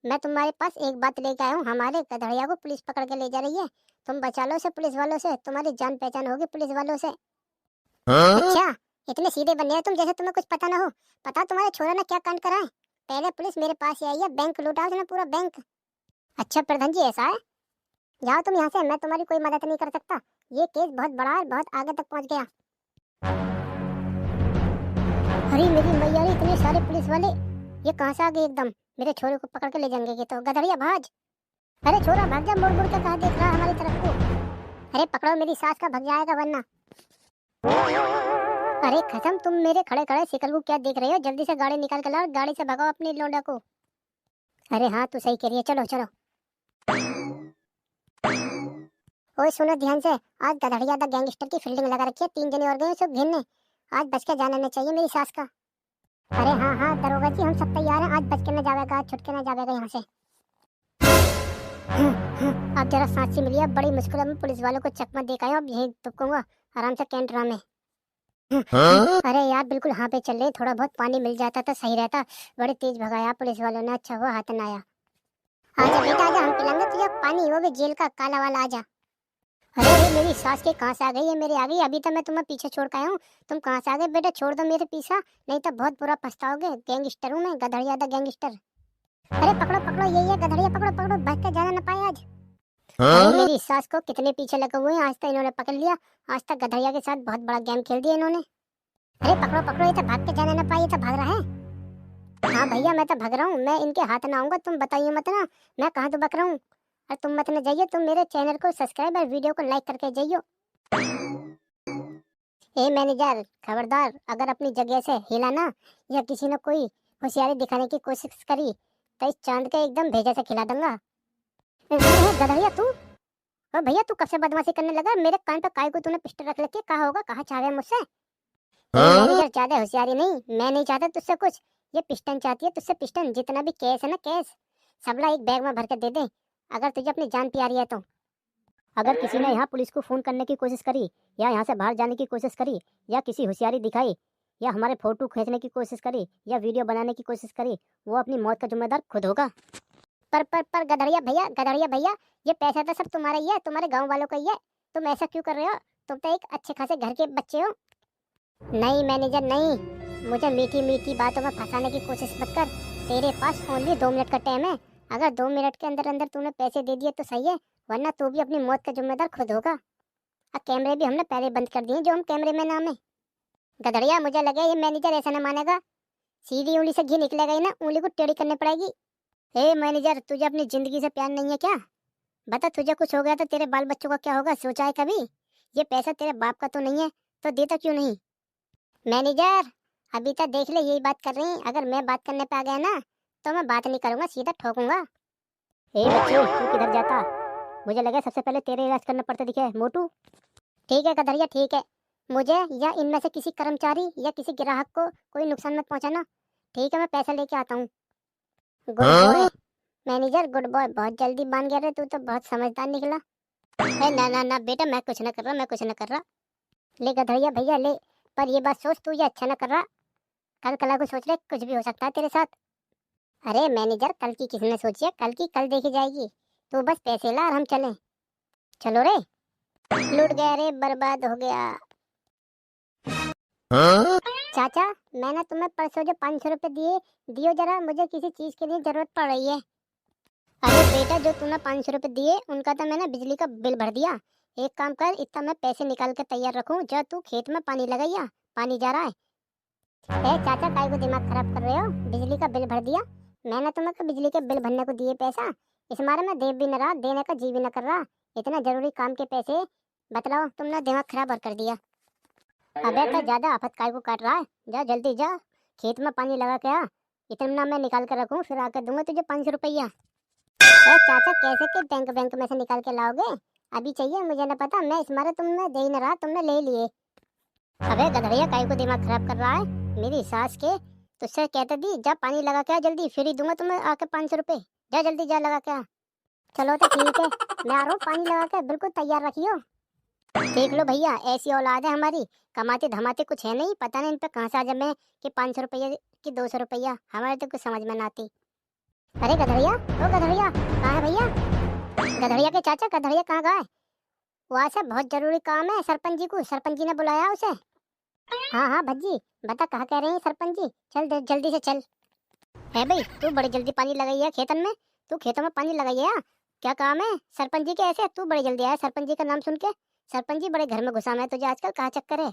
मैं तुम्हारे पास एक बात लेके आया हूँ। हमारे गधड़िया को पुलिस पकड़ के ले जा रही है, तुम बचा लो उसे पुलिस वालों से, तुम्हारी जान पहचान होगी पुलिस वालों से। अच्छा इतने सीधे बने हो तुम, जैसे तुम्हें कुछ पता ना हो। पता तुम्हारे छोरा ने क्या कांड करा है? पहले पुलिस मेरे पास ही आई है, बैंक लूटा उसने पूरा बैंक। अच्छा प्रधान जी ऐसा है, जाओ तुम यहाँ से, मैं तुम्हारी कोई मदद नहीं कर सकता, ये केस बहुत बड़ा है, बहुत आगे तक पहुँच गया। अरे मेरी मैया, इतने सारे पुलिस वाले ये कहाँ से आ गए एकदम? मेरे छोरे को पकड़ के ले जाएंगे ये तो। गधड़िया भाज। अरे छोरा भाग जा, मुड़ मुड़ के कहाँ देख रहा है हमारी तरफ को। अरे पकड़ो, मेरी सास का भग जाएगा वरना। अरे खत्म, तुम मेरे खड़े खड़े शिकल को क्या देख रहे हो? जल्दी से गाड़ी निकाल के लाओ, गाड़ी से भगाओ अपनी लोंडा को। अरे हाँ तू सही कह रही है, चलो चलो। ओए सुनो ध्यान से, आज गधड़िया द गैंगस्टर की फील्डिंग लगा रखी है, 3 जने और गए सब घेरने। आज बच के जाना नहीं चाहिए मेरी सास का। अरे हाँ हाँ दरोगा जी, हम सब तैयार हैं, आज बच के न जाएगा, आज छुट के न जाएगा यहाँ से। अब जरा सांस सी मिली है, बड़ी मुश्किल में पुलिस वालों को चकमा देखा है, अब यही दुबकूंगा आराम से कैंटरा में। अरे यार बिल्कुल हाँ पे चल रहे, थोड़ा बहुत पानी मिल जाता तो सही रहता। बड़े तेज भगाया पुलिस वालों ने, अच्छा हुआ हाथ न आया। आजा बेटा आजा, हम पिलाएंगे तुझे पानी, वो भी जेल का काला वाला। आजा। अरे मेरी सास के कहाँ से आ गई है? मेरे आ गई, अभी तो मैं तुम्हें पीछे छोड़ के आया हूँ, तुम कहाँ से आ गए? बेटा छोड़ दो मेरे पीछा, नहीं तो बहुत बुरा पछताओगे। गैंगस्टर हूँ मैं, गधड़िया दा गैंगस्टर। अरे पकड़ो पकड़ो, यही है गधड़िया, पकड़ो पकड़ो, भाग के जाना न पाए आज। अरे मेरी सास को कितने पीछे लगे हुए हैं, आज तक इन्होंने पकड़ लिया। आज तक गधड़िया के साथ बहुत बड़ा गेम खेल दिया इन्होंने। अरे पकड़ो पकड़ो, ये तो भाग के जाना न पाए, ये तो भाग रहा है। हाँ भैया मैं तो भाग रहा हूँ, मैं इनके हाथ ना आऊंगा, तुम बताइए मत ना मैं कहाँ तो बक रहा हूँ। और तुम मत न जाइए, तुम मेरे चैनल को सब्सक्राइब और वीडियो को लाइक करके जाइयो। ए मैनेजर खबरदार, अगर अपनी जगह से हिला ना या किसी ने कोई होशियारी दिखाने की कोशिश करी तो इस चांद के एकदम भेजा से खिला दूंगा। गधड़िया तू, ओ भैया तू कब से बदमाशी करने लगा? मेरे कान पे काय को तूने पिस्टल रख रखी है, कहा होगा कहा चाहे मुझसे? मैनेजर ज्यादा होशियारी नहीं, मैं नहीं चाहता तुझसे कुछ, ये पिस्टन चाहती है तुझसे, पिस्टन। जितना भी कैश है ना कैश सबला एक बैग में भर के दे दे, अगर तुझे अपनी जान प्यारी है तो। अगर किसी ने यहाँ पुलिस को फोन करने की कोशिश करी या यहाँ से बाहर जाने की कोशिश करी या किसी होशियारी दिखाई या हमारे फोटो खींचने की कोशिश करी या वीडियो बनाने की कोशिश करी, वो अपनी मौत का जिम्मेदार खुद होगा। पर गधड़िया भैया ये पैसा तो सब तुम्हारा ही है, तुम्हारे गांव वालों का ही है, तुम ऐसा क्यों कर रहे हो? तुम तो एक अच्छे खासे घर के बच्चे हो। नहीं मैनेजर नहीं, मुझे मीठी मीठी बातों में फंसाने की कोशिश मत कर। तेरे पास ओनली 2 मिनट का टाइम है, अगर 2 मिनट के अंदर अंदर तूने पैसे दे दिए तो सही है, वरना तू भी अपनी मौत का जिम्मेदार खुद होगा। और कैमरे भी हमने पहले बंद कर दिए जो हम कैमरे में नाम है। गधड़िया मुझे लगे ये मैनेजर ऐसा न मानेगा, सीधी उंगली से घी निकलेगा ही ना, उंगली को टेढ़ी करनी पड़ेगी। हे मैनेजर तुझे अपनी जिंदगी से प्यार नहीं है क्या? बता तुझे कुछ हो गया तो तेरे बाल बच्चों का क्या होगा, सोचा है कभी? ये पैसा तेरे बाप का तो नहीं है तो देता क्यों नहीं? मैनेजर अभी तक देख ले यही बात कर रही, अगर मैं बात करने पे आ गया ना तो मैं बात नहीं करूंगा, सीधा ठोकूंगा। ए बच्चे तू किधर जाता? मुझे लगा सबसे पहले तेरे इलाज करना पड़ता दिखे मोटू। ठीक है गधड़िया ठीक है, मुझे या इनमें से किसी कर्मचारी या किसी ग्राहक को कोई नुकसान मत पहुंचाना, ठीक है? मैं पैसा लेके आता हूँ। Good boy manager, good boy, बहुत जल्दी मान गया रे, तू तो बहुत समझदार निकला। ना ना ना बेटा मैं कुछ न कर रहा, मैं कुछ न कर रहा। ले गधड़िया भैया ले, पर ये बात सोच तू ये अच्छा न कर रहा, कल कला को सोच रहे कुछ भी हो सकता है तेरे साथ। अरे मैनेजर कल की किसने सोची है, कल की कल देखी जाएगी, तू बस पैसे ला और हम चलें। चलो रे। लूट गया रे, बर्बाद हो गया। चाचा मैंने तुम्हें परसों जो 500 रुपए दियो जरा, मुझे किसी चीज के लिए जरूरत पड़ रही है। अरे बेटा जो तूने 500 रुपए दिए उनका तो मैंने बिजली का बिल भर दिया, एक काम कर इतना मैं पैसे निकाल के तैयार रखूं, जा तू खेत में पानी लगाइया, पानी जा रहा है। चाचा काय को दिमाग खराब कर रहे हो? बिजली का बिल भर दिया मैंने तुम्हें, बिजली के बिल भरने को दिए पैसा, इस मारे में दे भी न रहा, देने का जी भी न कर रहा, इतना जरूरी काम के पैसे बतलाओ, तुमने दिमाग खराब और कर दिया। अबे तो ज्यादा आफत काय को काट रहा है, जा जल्दी जा खेत में पानी लगा के आ, इतना मैं निकाल के रखूं फिर आकर दूंगा तुझे 500 रुपया। चाचा कैसे के बैंक में से निकाल के लाओगे? अभी चाहिए मुझे न पता, मैं इस मारे तुमने दे ही न रहा, तुमने ले लिए। अबे गधड़िया काय को दिमाग खराब कर रहा है? मेरी सास के तुझसे कहते दी जा पानी लगा के आ जल्दी, फिर ही दूंगा तुम्हें आके 500 रुपए, जा जल्दी जा लगा के आ। चलो तो ठीक है मैं आ रहा हूँ, पानी लगा के बिल्कुल तैयार रखियो। देख लो भैया ऐसी औलाद है हमारी, कमाते धमाते कुछ है नहीं, पता नहीं इन पे कहाँ से आ जाए मैं कि 500 रुपया कि 200 रुपया, हमारे तो कुछ समझ में ना आती। अरे गधड़िया ओ गधड़िया कहाँ है भैया? गधड़िया के चाचा गधड़िया कहाँ गए? वहाँ से बहुत जरूरी काम है सरपंच जी को, सरपंच जी ने बुलाया उसे। हाँ भज्जी बता कहाँ कह रहे हैं सरपंच जी, चल जल्दी से चल। है भाई तू बड़ी जल्दी पानी लगाई है खेतन में, तू खेतों में पानी लगाई है, क्या काम है सरपंच जी के ऐसे? तू बड़ी जल्दी आया सरपंच जी का नाम सुन के, सरपंच जी बड़े घर में घुसा मैं तुझे आजकल, कहाँ चक्कर है?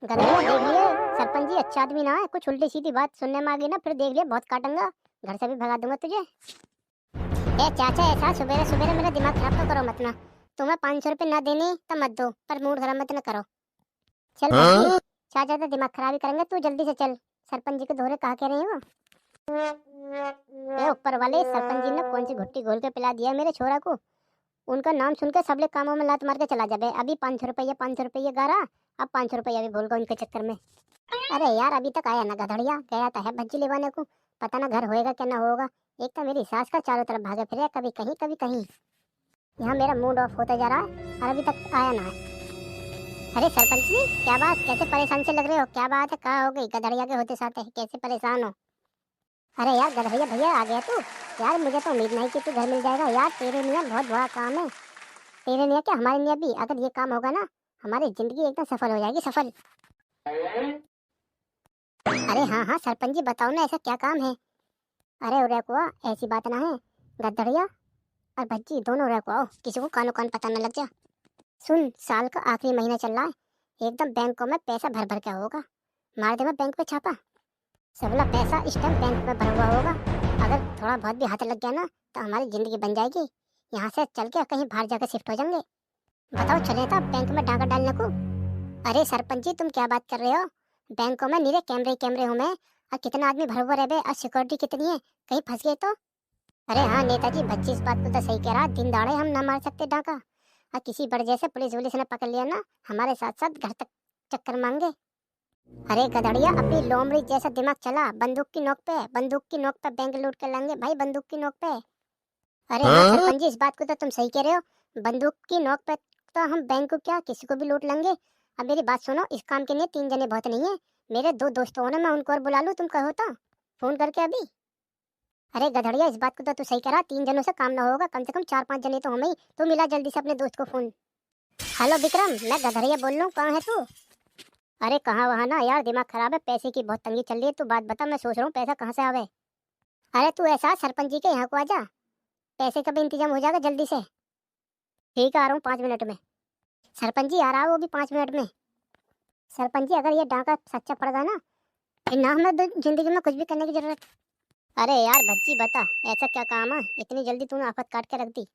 गधड़िया देख लिए सरपंच जी अच्छा आदमी ना है, कुछ उल्टी सीधी बात सुनने में आ गई ना फिर देख लिया बहुत काटूंगा, घर से भी भगा दूंगा तुझे। ए चाचा, ऐसा सवेरे सवेरे मेरा दिमाग खराब तो करो मत ना। तुम्हें 500 रुपये ना देने तो मत दो, पर मूड खराब मत ना करो। चल भाई, चाचा तो दिमाग खराब ही करेंगे, तू जल्दी से चल। सरपंच जी के दोहरे कहा कह रहे हैं वो। ए ऊपर वाले, सरपंच जी ने कौन सी घुट्टी घोल के पिला दिया मेरे छोरा को। उनका नाम सुन के सब लोग कामों में लात मार के चला जाबे। अभी 500 रुपये गारा, अब 500 रुपया भी भूल गया उनके चक्कर में। अरे यार, अभी तक आया ना गधड़िया, गया तो है भज्जी लेवाने को, पता ना घर होएगा क्या ना होगा। एक तो मेरी सास का चारों तरफ भागे फिरे, कभी कहीं कभी कहीं। यहाँ मेरा मूड ऑफ होता जा रहा है और अभी तक आया ना है। अरे सरपंच जी, क्या बात, कैसे परेशान से लग रहे हो? क्या बात है, कहाँ हो गई? गधड़िया के होते साथ कैसे परेशान हो? अरे यार गधड़िया भैया, आ गया तू? यार मुझे तो उम्मीद नहीं कि तू घर मिल जाएगा। यार तेरे लिए बहुत बड़ा काम है। तेरे लिए क्या, हमारे लिए भी। अगर ये काम होगा ना, हमारी जिंदगी एकदम सफल हो जाएगी, सफल। अरे हाँ हाँ सरपंच जी, बताओ ना, ऐसा क्या काम है? अरे उरे को ऐसी बात ना है, गधड़िया और भज्जी दोनों उरे को आओ, किसी को कानो कान पता न लग जा। सुन, साल का आखिरी महीना चल रहा है, एकदम बैंकों में पैसा भर भर के होगा। मार दे मैं बैंक पे छापा, सबला पैसा इस टाइम बैंक में भरा हुआ होगा। अगर थोड़ा बहुत भी हाथ लग गया ना, तो हमारी जिंदगी बन जाएगी। यहाँ से चल के कहीं बाहर जाकर शिफ्ट हो जाएंगे। बताओ, चले था बैंक में डाका डालने को? अरे सरपंच जी, तुम क्या बात कर रहे हो? बैंकों में निरे कैमरे कैमरे हो में, और कितना आदमी भर हुआ रहे, और सिक्योरिटी कितनी है, कहीं फंस गए तो? अरे हाँ नेताजी, भज्जी इस बात को तो सही कह रहा, दिन दाड़े हम ना मार सकते डाका। और किसी बड़े जैसे पुलिस वुलिस ने पकड़ लिया ना, हमारे साथ साथ घर तक चक्कर मांगे। अरे गधड़िया, अपनी लोमड़ी जैसा दिमाग चला, बंदूक की नोक पे, बंदूक की नोक पे बैंक लूट के लाएंगे भाई, बंदूक की नोक पे। अरे हाँ सरपंच जी, इस बात को तो तुम सही कह रहे हो, बंदूक की नोक पे तो हम बैंक को क्या, किसी को भी लूट लेंगे। अब मेरी बात सुनो, इस काम के लिए 3 जने बहुत नहीं है, मेरे 2 दोस्तों ने, मैं उनको और बुला लूं, तुम कहो तो फोन करके अभी? अरे गधड़िया, इस बात को तो तू सही करा, 3 जनों से काम ना होगा, कम से कम 4-5 जने तो हमें ही। तू मिला जल्दी से अपने दोस्त को फोन। हेलो विक्रम, मैं गधड़िया बोल रहा हूँ, कहाँ है तू? अरे कहाँ वहाँ ना यार, दिमाग खराब है, पैसे की बहुत तंगी चल रही है। तू बात बता, मैं सोच रहा हूँ पैसा कहाँ से आवे। अरे तू ऐसा सरपंच जी के यहाँ को आजा, पैसे का भी इंतजाम हो जाएगा जल्दी से। ठीक है, आ रहा हूँ 5 मिनट में। सरपंच जी आ रहा है वो भी 5 मिनट में। सरपंच जी, अगर ये डाका सच्चा पड़ गया ना, फिर ना हमें जिंदगी में कुछ भी करने की जरूरत। अरे यार भज्जी बता, ऐसा क्या काम है, इतनी जल्दी तूने आफत काट के रख दी।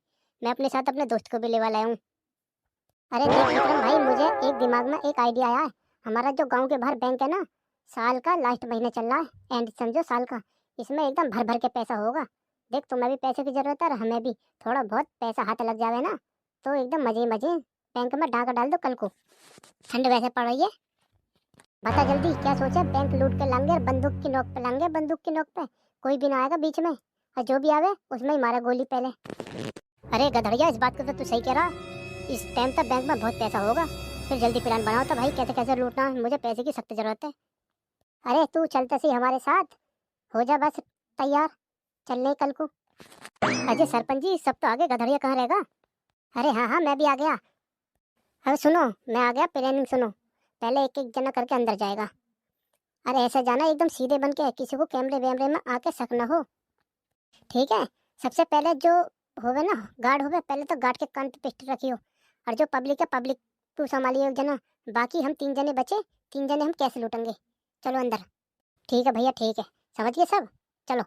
मैं अपने साथ अपने दोस्त को भी लेवा लाया हूँ। अरे देख विक्रम भाई, मुझे एक दिमाग में एक आइडिया आया है। हमारा जो गांव के बाहर बैंक है ना, साल का लास्ट महीना चल रहा है, एंड समझो साल का, इसमें एकदम भर भर के पैसा होगा। देख, तुम्हें भी पैसे की जरूरत है और हमें भी, थोड़ा बहुत पैसा हाथ लग जावे ना, तो एकदम मजे मजे बैंक में डाका डाल दो कल को। ठंड वैसे पड़ रही है, बता जल्दी क्या सोचा? बैंक लूट के लाएंगे और बंदूक की नोक पे लाएंगे, बंदूक की नोक पे कोई भी ना आएगा बीच में, और जो भी आवे उसमें ही मारा गोली पहले। अरे गधड़िया, इस बात को तो तू सही कह रहा, इस टाइम तक बैंक में बहुत पैसा होगा। फिर जल्दी प्लान बनाओ तो भाई, कैसे कैसे लूटना है, मुझे पैसे की सख्त जरूरत है। अरे तू चलते सी हमारे साथ, हो जा बस तैयार, चलने कल को। अजय सरपंच जी, सब तो आगे, गधड़िया कहाँ रहेगा? अरे हाँ हाँ, मैं भी आ गया। अरे सुनो, मैं आ गया, प्लानिंग सुनो। पहले एक एक जना करके अंदर जाएगा। अरे ऐसा जाना एकदम सीधे बन के, किसी को कैमरे वैमरे में आके शक न हो, ठीक है? सबसे पहले जो होवे ना गार्ड होवे, पहले तो गार्ड के कान पे पिस्टल रखियो, और जो पब्लिक है, पब्लिक तू संभालिए एक जना, बाकी हम 3 जने बचे, 3 जने हम कैसे लूटेंगे। चलो अंदर। ठीक है भैया, ठीक है, समझ गए सब, चलो।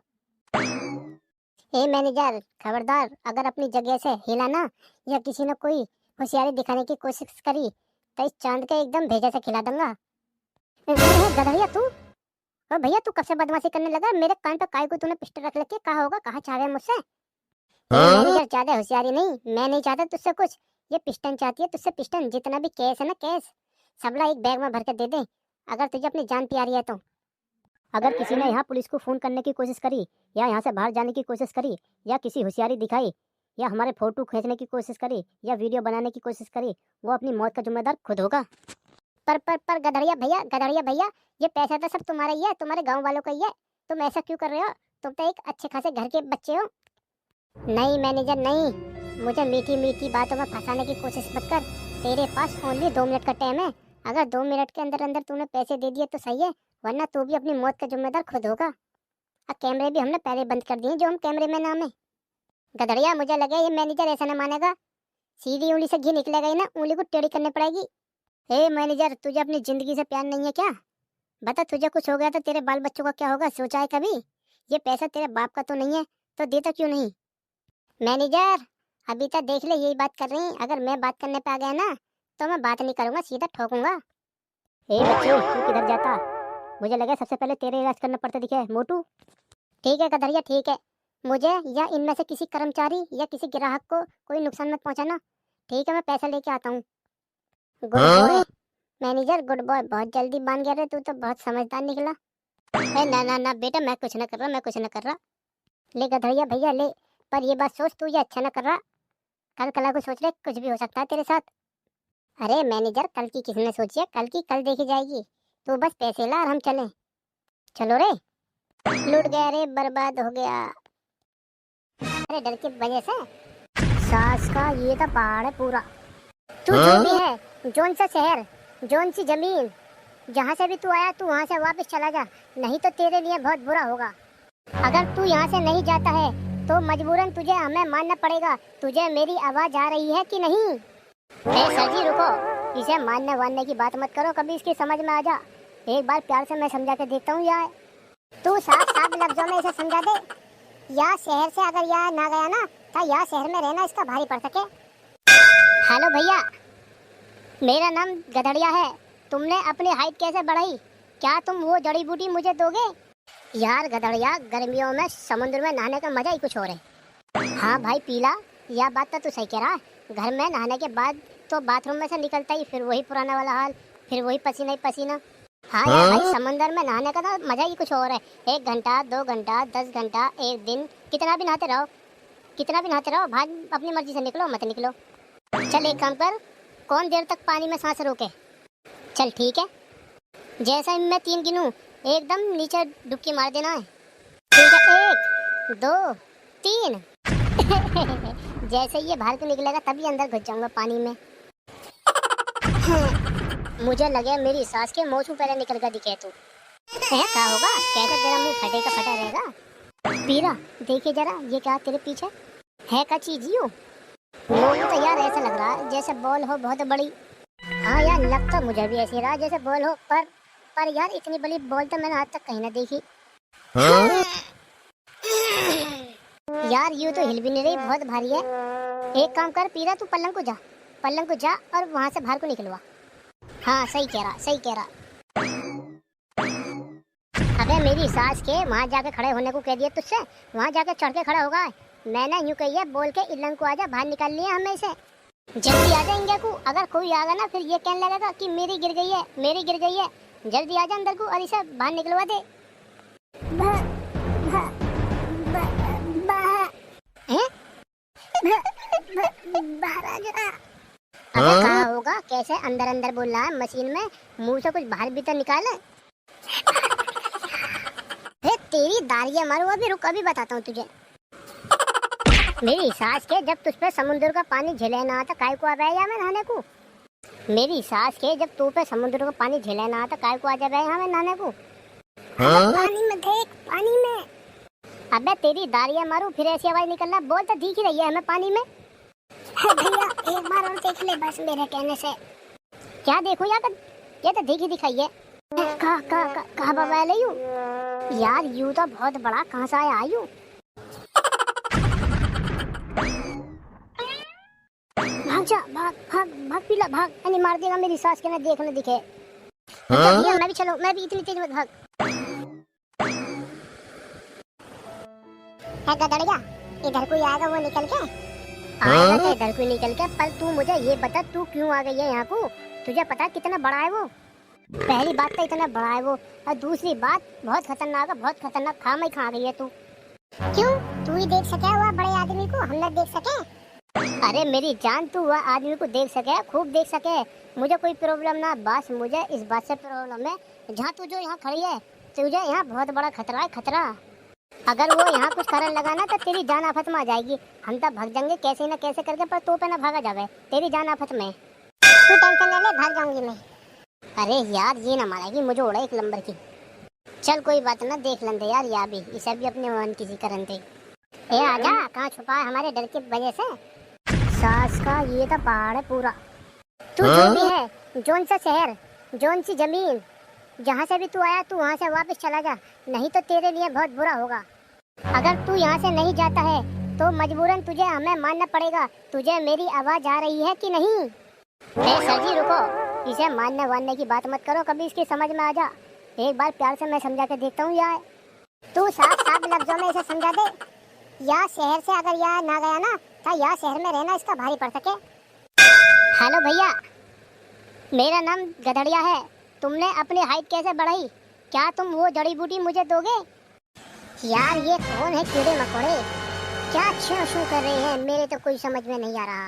ए मैनेजर, खबरदार, अगर अपनी जगह से हिला ना, या किसी ने कोई होशियारी दिखाने की कोशिश करी, तो इस चांद के एकदम भेजा से खिला दूंगा। गधड़िया तू, ओ भैया, तू कब से बदमाशी करने लगा? मेरे कान पे काय को तूने पिस्टल रख रखी, कहा होगा, कहा चाहे मुझसे? मैनेजर, ज्यादा होशियारी नहीं, मैं नहीं चाहता तुझसे कुछ, ये पिस्टन चाहती है तुझसे, पिस्टन। जितना भी केस है ना, केस सबला एक बैग में भर के दे दे, अगर तुझे अपनी जान प्यारी है तो। अगर किसी ने यहाँ पुलिस को फोन करने की कोशिश करी, या यहाँ से बाहर जाने की कोशिश करी, या किसी होशियारी दिखाई, या हमारे फोटो खींचने की कोशिश करी, या वीडियो बनाने की कोशिश करी, वो अपनी मौत का जिम्मेदार खुद होगा। पर गधड़िया भैया, ये पैसा तो सब तुम्हारा ही है, तुम्हारे गांव वालों का ही है, तुम ऐसा क्यों कर रहे हो? तुम तो एक अच्छे खासे घर के बच्चे हो। नहीं मैनेजर नहीं, मुझे मीठी मीठी बातों में फंसाने की कोशिश मत कर। तेरे पास ओनली 2 मिनट का टाइम है, अगर 2 मिनट के अंदर अंदर तूने पैसे दे दिए तो सही है, वरना तू भी अपनी मौत का जिम्मेदार खुद होगा। अब कैमरे भी हमने पहले बंद कर दिए, जो हम कैमरे में नाम है। गधड़िया, मुझे लगे ये मैनेजर ऐसा न मानेगा, सीधी उंगली से घी निकलेगा ही ना, उंगली को टेढ़ी करनी पड़ेगी। हे मैनेजर, तुझे अपनी जिंदगी से प्यार नहीं है क्या? बता, तुझे कुछ हो गया तो तेरे बाल बच्चों का क्या होगा, सोचा है कभी? ये पैसा तेरे बाप का तो नहीं है, तो देता क्यों नहीं? मैनेजर, अभी तक देख ले, यही बात कर रही। अगर मैं बात करने पे आ गया ना तो मैं बात नहीं करूंगा, सीधा ठोकूंगा। ए बच्चे, तू किधर जाता? मुझे लगा सबसे पहले तेरे इलाज करना पड़ता दिखे मोटू। ठीक है गधरिया, ठीक है। मुझे या इनमें से किसी कर्मचारी या किसी ग्राहक को कोई नुकसान मत पहुंचाना। ठीक है, मैं पैसा लेके आता हूँ। Good boy manager, good boy. बहुत जल्दी मान गया रे, तू तो बहुत समझदार निकला। ए ना ना ना बेटा, मैं कुछ ना कर रहा, मैं कुछ ना कर रहा। ले गधरिया भैया ले, पर ये बात सोच, तू ये अच्छा ना कर रहा। कल कला को सोच ले, कुछ भी हो सकता है तेरे साथ। अरे मैनेजर, कल की किसने सोची है? कल की कल देखी जाएगी। तू बस पैसे ला और हम चलें। चलो रे। लूट गया रे, बर्बाद हो गया। अरे डर की वजह से सास का ये तो पहाड़ है पूरा। तू जो भी है, जोन सा शहर, जोन सी जमीन, जहाँ से भी तू आया तू वहाँ से वापस चला जा, नहीं तो तेरे लिए बहुत बुरा होगा। अगर तू यहाँ से नहीं जाता है तो मजबूरन तुझे हमें मानना पड़ेगा। तुझे मेरी आवाज आ रही है कि नहीं? सर जी रुको, इसे मानने वानने की बात मत करो, कभी इसकी समझ में आ जा। एक बार प्यार से मैं समझा के देखता हूँ यार। तू साफ साफ लफ्जों में इसे समझा दे। या शहर से अगर यहाँ ना गया ना तो यहाँ शहर में रहना इसका भारी पड़ सके। हेलो भैया, मेरा नाम गधड़िया है। तुमने अपनी हाइट कैसे बढ़ाई? क्या तुम वो जड़ी बूटी मुझे दोगे? यार गधड़िया, गर्मियों में समुद्र में नहाने का मजा ही कुछ और है। हाँ भाई पीला, यह बात तो तू सही कह रहा है। घर में नहाने के बाद तो बाथरूम में से निकलता ही फिर वही पुराना वाला हाल, फिर वही पसीना ही पसीना। हाँ यार भाई, समंदर में नहाने का तो मजा ही कुछ और है। 1 घंटा 2 घंटा 10 घंटा, एक दिन, कितना भी नहाते रहो, कितना भी नहाते रहो। भाग अपनी मर्जी से निकलो मत निकलो। चल एक काम कर, कौन देर तक पानी में सांस रोके? चल ठीक है, जैसा मैं 3 गिनूं एकदम नीचे डुबकी मार देना है। ठीक है, 1 2 3। जैसे ये बाहर को निकलेगा तभी अंदर घुस जाऊंगा पानी में। मुझे लगे मेरी सास के मुंह से पहले निकल कर दिखे तू। क्या होगा? कैसे तेरा मुंह फटे का फटा रहेगा? पीरा देखिए जरा, ये क्या तेरे पीछे है? का चीज यू मुझे तो यार ऐसा लग रहा है जैसे बॉल हो बहुत बड़ी। हाँ यार, लग तो मुझे भी ऐसे रहा जैसे बॉल हो, पर यार इतनी बड़ी बॉल तो मैंने आज तक कहीं ना देखी। यार यूं तो हिल भी नहीं रही, बहुत भारी है। एक काम कर पीरा, तू पलंग को जा और वहां से बाहर को निकलवा। हाँ सही कह रहा, सही कह रहा। अबे मेरी सास के वहाँ जाके खड़े होने को कह दिया तुझसे, वहाँ जाके चढ़ के खड़ा होगा। मैंने यूं कही है, बोल के इलन को आजा, बाहर निकाल लिया हमें से। जल्दी आ जाएंगे को, अगर कोई आगा ना फिर ये कहने लगेगा कि मेरी गिर गई है, मेरी गिर गई है। जल्दी आ जा अंदर को और इसे बाहर निकलवा दे। बाहर आ जा। अबे कहाँ होगा, कैसे अंदर अंदर बोल रहा है मशीन में, मुंह से कुछ बाहर भीतर निकाले। तेरी दाढ़ियाँ मारू, अभी रुक, अभी बताता हूँ तुझे। मेरी सास के जब तुझ पे समुद्र का पानी झेले ना आता काय को आ गया मैं नहाने को। मेरी सास के जब तू पे समुद्र का पानी झेले ना आता काय को आ जाए हमें नहाने को। पानी में देख, पानी में। अबे तेरी दाढ़ियाँ मारू, फिर ऐसी आवाज निकल रहा, बोल तो दिख ही रही है हमें पानी में। भैया एक बार और देख ले बस मेरे कहने से। क्या देखो यार, ये तो दिख ही दिखाई है। कहाँ बाबा ले यू यार, यू तो बहुत बड़ा, कहाँ से आया यू? भाग जा, भाग भाग भाग पीला भाग, नहीं मार देगा मेरी सास के ना देखने दिखे। भैया मैं भी चलो, मैं भी इतनी तेज मत भाग। है गधड़िया, इधर कोई आएगा वो निकल के आएगा तो इधर कोई निकल के। पर तू मुझे ये बता, तू क्यों आ गई है यहाँ को? तुझे पता कितना बड़ा है वो? पहली बात तो इतना बड़ा है वो, और दूसरी बात बहुत खतरनाक है, बहुत खतरनाक। खा गई है तू। क्यों? तू ही देख सके वह बड़े आदमी को, हम लोग देख सके? अरे मेरी जान, तू वह आदमी को देख सके, खूब देख सके, मुझे कोई प्रॉब्लम ना। बस मुझे इस बात से प्रॉब्लम है, जहाँ तू जो यहाँ खड़ी है तुझे यहाँ बहुत बड़ा खतरा है, खतरा। अगर वो यहाँ कुछ करने लगा ना तो तेरी जान आफत में आ जाएगी। हम तब भाग जाएंगे कैसे न कैसे करके, पर तो पे ना भागा जावे, तेरी जान आफत में। तू टेंशन ना ले, भाग जाऊंगी मैं। अरे यार ये ना मारेगी मुझे, उड़ा 1 नंबर की। चल कोई बात ना, देख लेंगे यार, या भी इसे भी अपने मन किसी करन थे। ए आजा, कहाँ छुपा है हमारे डर की वजह से? सास का ये तो पहाड़ है पूरा। तू जो भी है, जोन सा शहर, जोन सी जमीन, जहाँ से भी तू आया तू वहाँ से वापस चला जा, नहीं तो तेरे लिए बहुत बुरा होगा। अगर तू यहाँ से नहीं जाता है तो मजबूरन तुझे हमें मानना पड़ेगा। तुझे मेरी आवाज आ रही है कि नहीं? सर जी रुको, इसे मानने वानने की बात मत करो, कभी इसकी समझ में आ जा। एक बार प्यार से मैं समझा के देखता हूँ यार। तू साफ साफ लफ्जों में इसे समझा दे। या शहर से अगर यहाँ ना गया ना तो या शहर में रहना इसका भारी पड़ सके। हेलो भैया, मेरा नाम गधड़िया है। तुमने अपनी हाइट कैसे बढ़ाई? क्या तुम वो जड़ी बूटी मुझे दोगे? यार ये कौन है कीड़े मकोड़े, क्या छू छू कर रहे हैं? मेरे तो कोई समझ में नहीं आ रहा।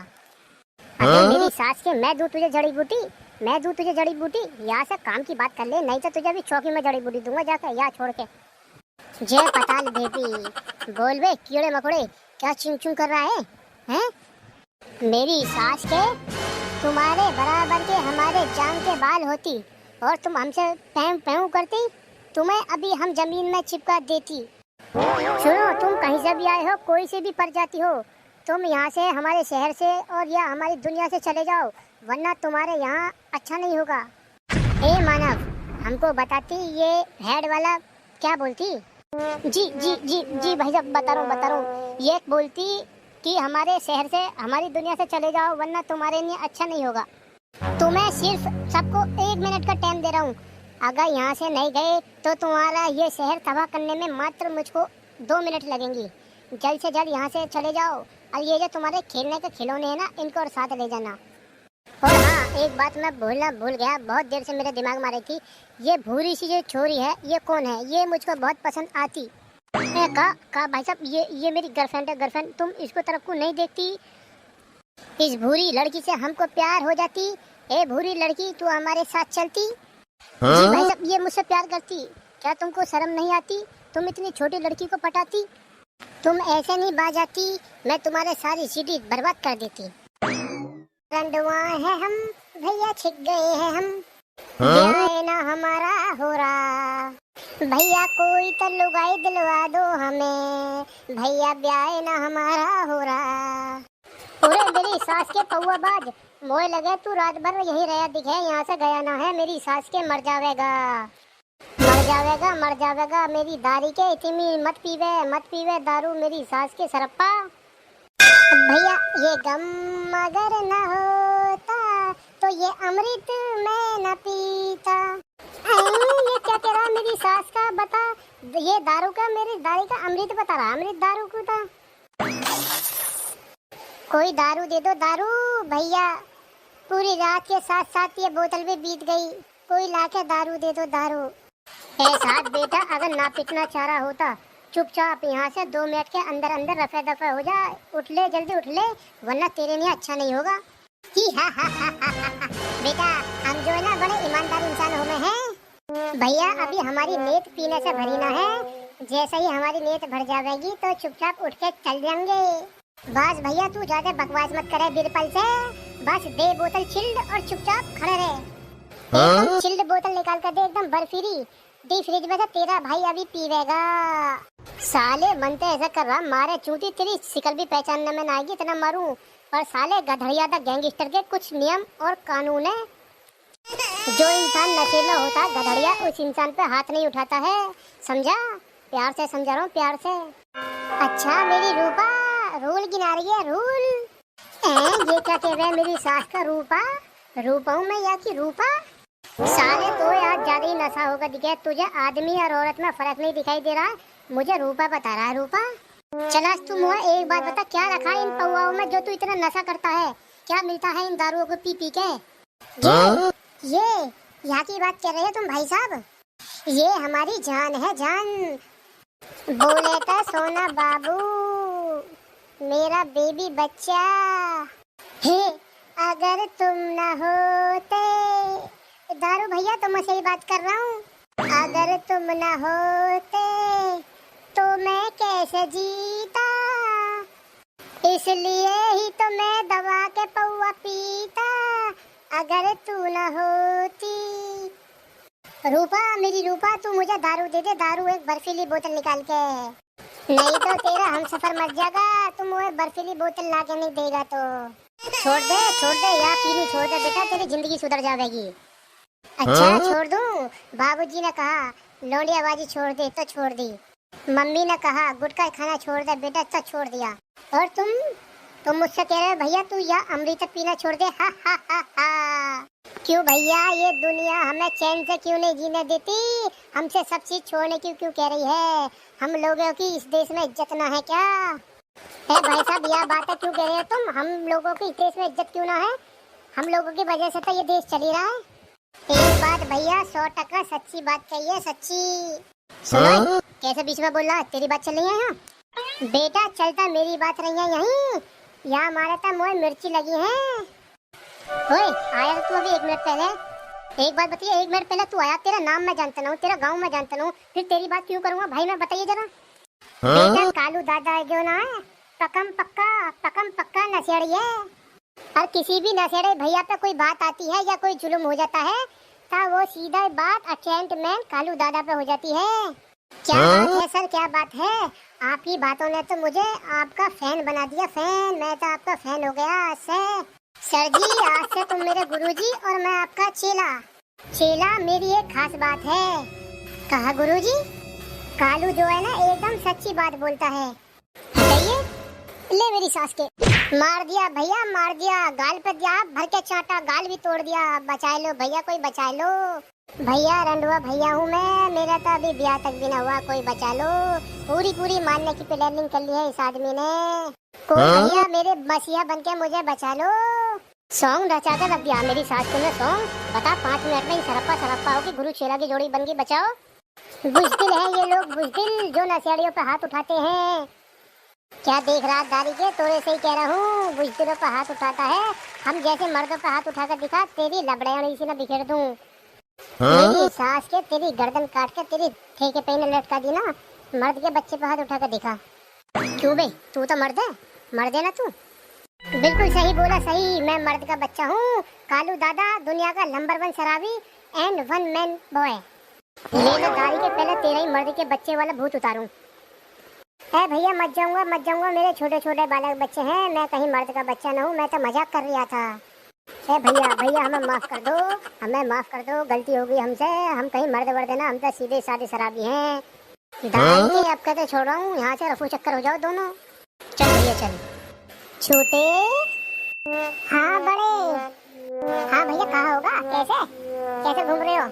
अगर मेरी सास के मैं दूं तुझे जड़ी बूटी, मैं दूं तुझे जड़ी बूटी। यहाँ से काम की बात कर ले, नहीं तो तुझे भी चौकी में जड़ी बूटी दूंगा जाकर यहाँ छोड़ के। जय पताल बेबी, बोल बे कीड़े मकोड़े, क्या चिंग चिंग कर रहा है? हैं? मेरी सास के तुम्हारे बराबर के हमारे जान के बाल होती और तुम हमसे पैं पैं करती, तुम्हें अभी हम जमीन में चिपका देती। सुनो, तुम कहीं से भी आए हो, कोई से भी प्रजाति हो, तुम यहाँ से हमारे शहर से और या हमारी दुनिया से चले जाओ, वरना तुम्हारे यहाँ अच्छा नहीं होगा। ए मानव, हमको बताती ये हेड वाला क्या बोलती? जी जी जी जी भाई साहब, बता रहा हूँ। ये बोलती कि हमारे शहर से हमारी दुनिया से चले जाओ, वरना तुम्हारे लिए अच्छा नहीं होगा। तो मैं सिर्फ सबको 1 मिनट का टाइम दे रहा हूँ। अगर यहाँ से नहीं गए तो तुम्हारा ये शहर तबाह करने में मात्र मुझको 2 मिनट लगेंगी। जल्द से जल्द यहाँ से चले जाओ, और ये जो तुम्हारे खेलने के खिलौने हैं ना, इनको और साथ ले जाना। और हाँ, एक बात मैं भूल गया, बहुत देर से मेरे दिमाग में आ रही थी। ये भूरी सी जो छोरी है, ये कौन है? ये मुझको बहुत पसंद आती। का भाई साहब, ये मेरी गर्लफ्रेंड है। गर्लफ्रेंड, तुम इसको तरफ को नहीं देखती? इस भूरी लड़की से हमको प्यार हो जाती। ए भूरी लड़की, तू हमारे साथ चलती? जी भाई साहब, ये मुझसे प्यार करती। क्या तुमको शर्म नहीं आती? तुम इतनी छोटी लड़की को पटाती? तुम ऐसे नहीं बाजाती, मैं तुम्हारे सारी सीढ़ी बर्बाद कर देती। रंडवा है हम, भैया छिक गए हैं हम, ब्याह ना हमारा हो रहा। भैया कोई तो लुगाई दिलवा दो हमें, भैया ब्याह ना हमारा हो रहा। पूरे मेरी सास के पौवा बाज, मोए लगे तू रात भर यही रहा दिखे, यहाँ से गया ना है। मेरी सास के मर जावेगा, मर जावेगा, मर जावेगा। मेरी दारी के इतनी मत पीवे दारू मेरी सास के सरप्पा। भैया ये गम अगर न होता तो ये अमृत मैं न पीता। ये क्या कह रहा मेरी सास का? बता, ये दारू का, मेरी दारी का अमृत बता रहा। अमृत दारू को था, कोई दारू दे दो दारू। भैया पूरी रात के साथ साथ ये बोतल भी बीत गई, कोई लाके दारू दे दो दारू। साथ बेटा, अगर ना पिटना चाह रहा होता चुपचाप यहाँ से 2 मिनट के अंदर अंदर रफे दफे हो जा। उठ ले, जल्दी उठ ले, वरना तेरे लिए अच्छा नहीं होगा। बेटा हम जो है ना बड़े ईमानदार इंसान हो में हैं। भैया अभी हमारी नीयत पीने से भरी ना है, जैसे ही हमारी नीयत भर जाएगी तो चुपचाप उठ के चल जाएंगे। बस भैया तू ज्यादा बकवास मत करे बिरपल से, बस दे बोतल चिल्ड और चुपचाप खड़े रहे। चिल्ड बोतल निकाल कर दे, एकदम बर्फीली, डी फ्रिज में से, तेरा भाई अभी पीवेगा। साले बनते ऐसा कर रहा, मारे चूती तेरी शिकल भी पहचानने में ना आएगी, इतना मारूं। पर साले गधड़िया दा गैंगस्टर के कुछ नियम और कानून है। जो इंसान नशीला होता है गधड़िया उस इंसान पे हाथ नहीं उठाता है, समझा? प्यार से समझा रहा हूँ, प्यार से। अच्छा मेरी रूपा रूल गिना रही है, रूल। ये क्या कह रहा है मेरी सास का? रूपा रूपा हूँ मैं या कि रूपा? साले तो यार ज्यादा ही नशा होगा दिखे तुझे, आदमी और औरत में फर्क नहीं दिखाई दे रहा, मुझे रूपा बता रहा है। रूपा चला तुम हुआ, एक बात बता, क्या रखा है इन पौवाओं में जो तू इतना नशा करता है? क्या मिलता है इन दारुओं को पी पी के? ये यहाँ की बात कर रहे हो तुम भाई साहब? ये हमारी जान है, जान। बोले तो सोना बाबू, मेरा बेबी बच्चा। हे अगर तुम न होते, दारू भैया तो मैं सही बात कर रहा हूँ, अगर तुम न होते तो मैं कैसे जीता, इसलिए ही तो मैं दवा के पौवा पीता, अगर तू न होती। रूपा मेरी रूपा, तू मुझे दारू दे दे, दारू एक बर्फीली बोतल निकाल के, नहीं तो तेरा हम सफर मर जाएगा। तुम वो बर्फीली बोतल ला के नहीं देगा तो छोड़ दे या पीनी छोड़ दे बेटा, तेरी जिंदगी सुधर जाएगी। अच्छा छोड़ दूं? बाबूजी ने कहा लौंडियाबाजी छोड़ दे तो छोड़ दी। मम्मी ने कहा गुटखा खाना छोड़ दे बेटा, अच्छा छोड़ दिया। और तुम मुझसे कह रहे हो भैया तू या अमृत पीना छोड़ दे। हा हा हा हा। क्यों भैया, ये दुनिया हमें चैन से क्यों नहीं जीने देती? हमसे सब चीज छोड़ने की क्यों कह रही है? हम लोगों की इस देश में इज्जत ना है क्या? है भाई साहब, यह बात है क्यों कह रहे हो तुम? हम लोगों की इस देश में इज्जत क्यों ना है? हम लोगों की वजह से तो ये देश चल ही रहा है। एक बात भैया 100% सच्ची बात कही, सच्ची। सुनो कैसे बीच में बोल रहा है? तेरी बात चल रही है यहाँ बेटा, चलता मेरी बात रही है यहीं। यहाँ हमारे तो मोए मिर्ची लगी है। ओए आया तू अभी 1 मिनट पहले। एक बात बताइए, 1 मिनट पहले तू आया, तेरा नाम मैं जानता ना हूँ, तेरा गाँव मैं जानता ना हूँ, फिर तेरी बात क्यों करूँगा भाई मैं? बताइए जरा। बेटा कालू दादा है जो ना है, पकम पक्का नशेड़ी है। और किसी भी नशेड़े भैया पे कोई बात आती है या कोई जुल्म हो जाता है तो वो सीधा बात अटेंट मैन कालू दादा पे हो जाती है। क्या बात है सर, क्या बात है? आप ही बातों ने तो मुझे आपका फैन बना दिया, फैन। मैं तो आपका फैन हो गया सर जी। आज से तुम मेरे गुरुजी और मैं आपका चेला। मेरी एक खास बात है। कहा गुरुजी? कालू जो है ना एकदम सच्ची बात बोलता है। बताइए। ले मेरी सास के। मार दिया भैया, मार दिया, गाल पे दिया भर के चाटा, गाल भी तोड़ दिया। बचा लो भैया, कोई बचा लो भैया। रंडुआ भैया हूँ मैं, मेरा तो अभी ब्याह तक भी ना हुआ, कोई बचा लो। पूरी मारने की प्लानिंग कर ली है इस आदमी ने। कोई भैया मेरे मसीहा बन के मुझे बचा लो। सॉन्ग रचा कर रख दिया मेरी सास को। सॉन्ग बता 5 मिनट में ही सरप्पा होगी, गुरु चेला की जोड़ी बन गई। बचाओ। बुजदिल है ये लोग, बुजदिल जो नशेड़ियों पे हाथ उठाते हैं। क्या देख रहा दारी के? तोरे से ही कह रहा हूँ, बुजदिलों पे हाथ उठाता है। हम जैसे मर्दों पे हाथ उठाकर दिखा, तेरी लबड़ियाँ इसी में बिखेर दूँ। मेरी सास के तेरी गर्दन काट के तेरी ठेके पे लटका दी ना। मर्द के बच्चे पे हाथ उठाकर दिखा। क्यों बे, तू तो मर्द है ना तू? बिल्कुल सही बोला, सही। मैं मर्द का बच्चा हूँ। कालू दादा दुनिया का नंबर 1 शराबी एंड 1 मैन बॉय। लेना दारी के पहले तेरा ही मर्द के बच्चे वाला भूत उतारूं। है भैया मत जाऊंगा, मेरे छोटे छोटे बालक बच्चे हैं, मैं कहीं मर्द का बच्चा ना हूँ, मैं तो मजाक कर रहा था। है भैया हमें माफ कर दो, गलती हो गई हमसे। हम कहीं मर्द वर्द ना, हम तो सीधे साधे शराबी हैं। दारी अब कहते छोड़ रहा हूँ, यहाँ से रफू चक्कर हो जाओ दोनों। चल भैया चल। छोटे हाँ बड़े हाँ भैया कहाँ होगा? कैसे घूम रहे हो?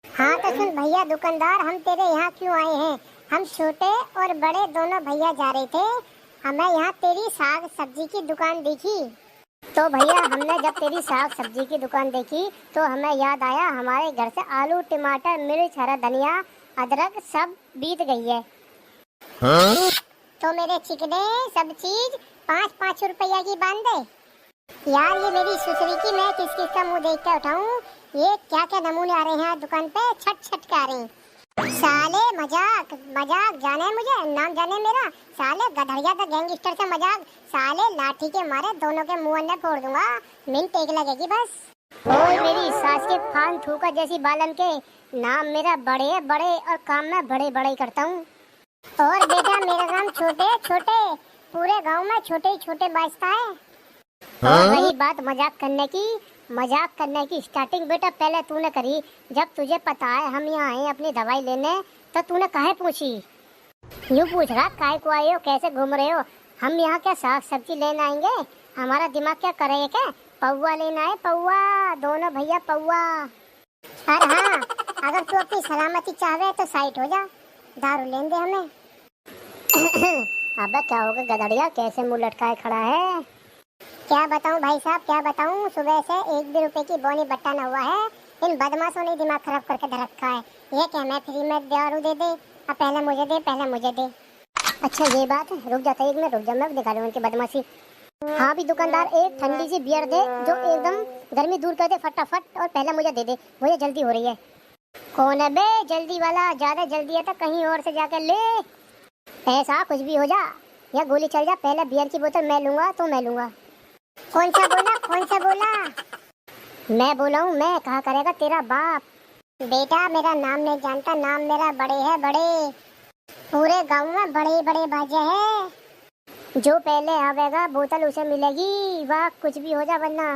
हाँ तो सुन भैया दुकानदार, हम तेरे यहाँ क्यों आए हैं? हम छोटे और बड़े दोनों भैया जा रहे थे, हमें यहाँ तेरी साग सब्जी की दुकान दिखी। तो भैया हमने जब तेरी साग सब्जी की दुकान देखी तो हमें याद आया हमारे घर से आलू टमाटर मिर्च हरा धनिया अदरक सब बीत गई है। तो मेरे चिकने सब चीज 5-5 रुपया की बांध दे। यार ये मेरी सुसरी की, मैं किस का मुंह देख के उठाऊं? ये क्या क्या नमूने आ रहे हैं दुकान पे, छट के आ रहे हैं। साले मजाक जाने मुझे, नाम जाने मेरा। साले गधड़िया तो गैंगस्टर से मजाक। साले लाठी के मारे दोनों के मुंह अंदर फोड़ दूंगा, मिनट एक लगेगी बस। ओए मेरी सास के फान थूका जैसी बालन के, नाम मेरा बड़े और काम में बड़े करता हूँ। और बेटा मेरा नाम छोटे, पूरे गांव में छोटे बाजता है। और वही बात मजाक करने की स्टार्टिंग बेटा पहले तूने करी। जब तुझे पता है हम यहाँ आए अपनी दवाई लेने, तो तूने काहे पूछी? यूँ पूछ रहा काहे को आए हो, कैसे घूम रहे हो? हम यहाँ क्या साग सब्जी लेने आएंगे? हमारा दिमाग क्या करेगा क्या? पौवा लेना है, पौवा, दोनों भैया पौवा। अरे हाँ, अगर तू अपनी सलामती चाहे तो साइड हो जा, दारू लेने दे हमें। अबे क्या होगा गधड़िया, कैसे मुंह लटकाए खड़ा है? क्या बताऊं भाई साहब, क्या बताऊं? सुबह से 1 भी रुपए की बोनी बट्टा न हुआ है। इन बदमाशों ने दिमाग खराब करके धर रखा है। ये क्या मैं फ्री में दारू दे दे? अब पहले मुझे दे। अच्छा ये बात है, रुक जाता 1 मिनट, रुक जा, मैं दिखा रहा हूँ उनकी बदमाशी। हाँ भी दुकानदार, एक ठंडी सी बियर दे जो एकदम गर्मी दूर कर दे फटाफट, और पहले मुझे दे दे, मुझे जल्दी हो रही है। कौन है बे जल्दी वाला? ज्यादा जल्दी है तो कहीं और से जाकर ले। ऐसा कुछ भी हो जा या गोली चल जा, पहले बियर की बोतल मैं लूंगा। कौन सा बोला? मैं बोला हूँ, मैं कहा करेगा तेरा बाप। बेटा मेरा नाम नहीं जानता, नाम मेरा बड़े है, बड़े। पूरे गांव में बड़े बाजे हैं। जो पहले आवेगा बोतल उसे मिलेगी, वाह कुछ भी हो जा वरना।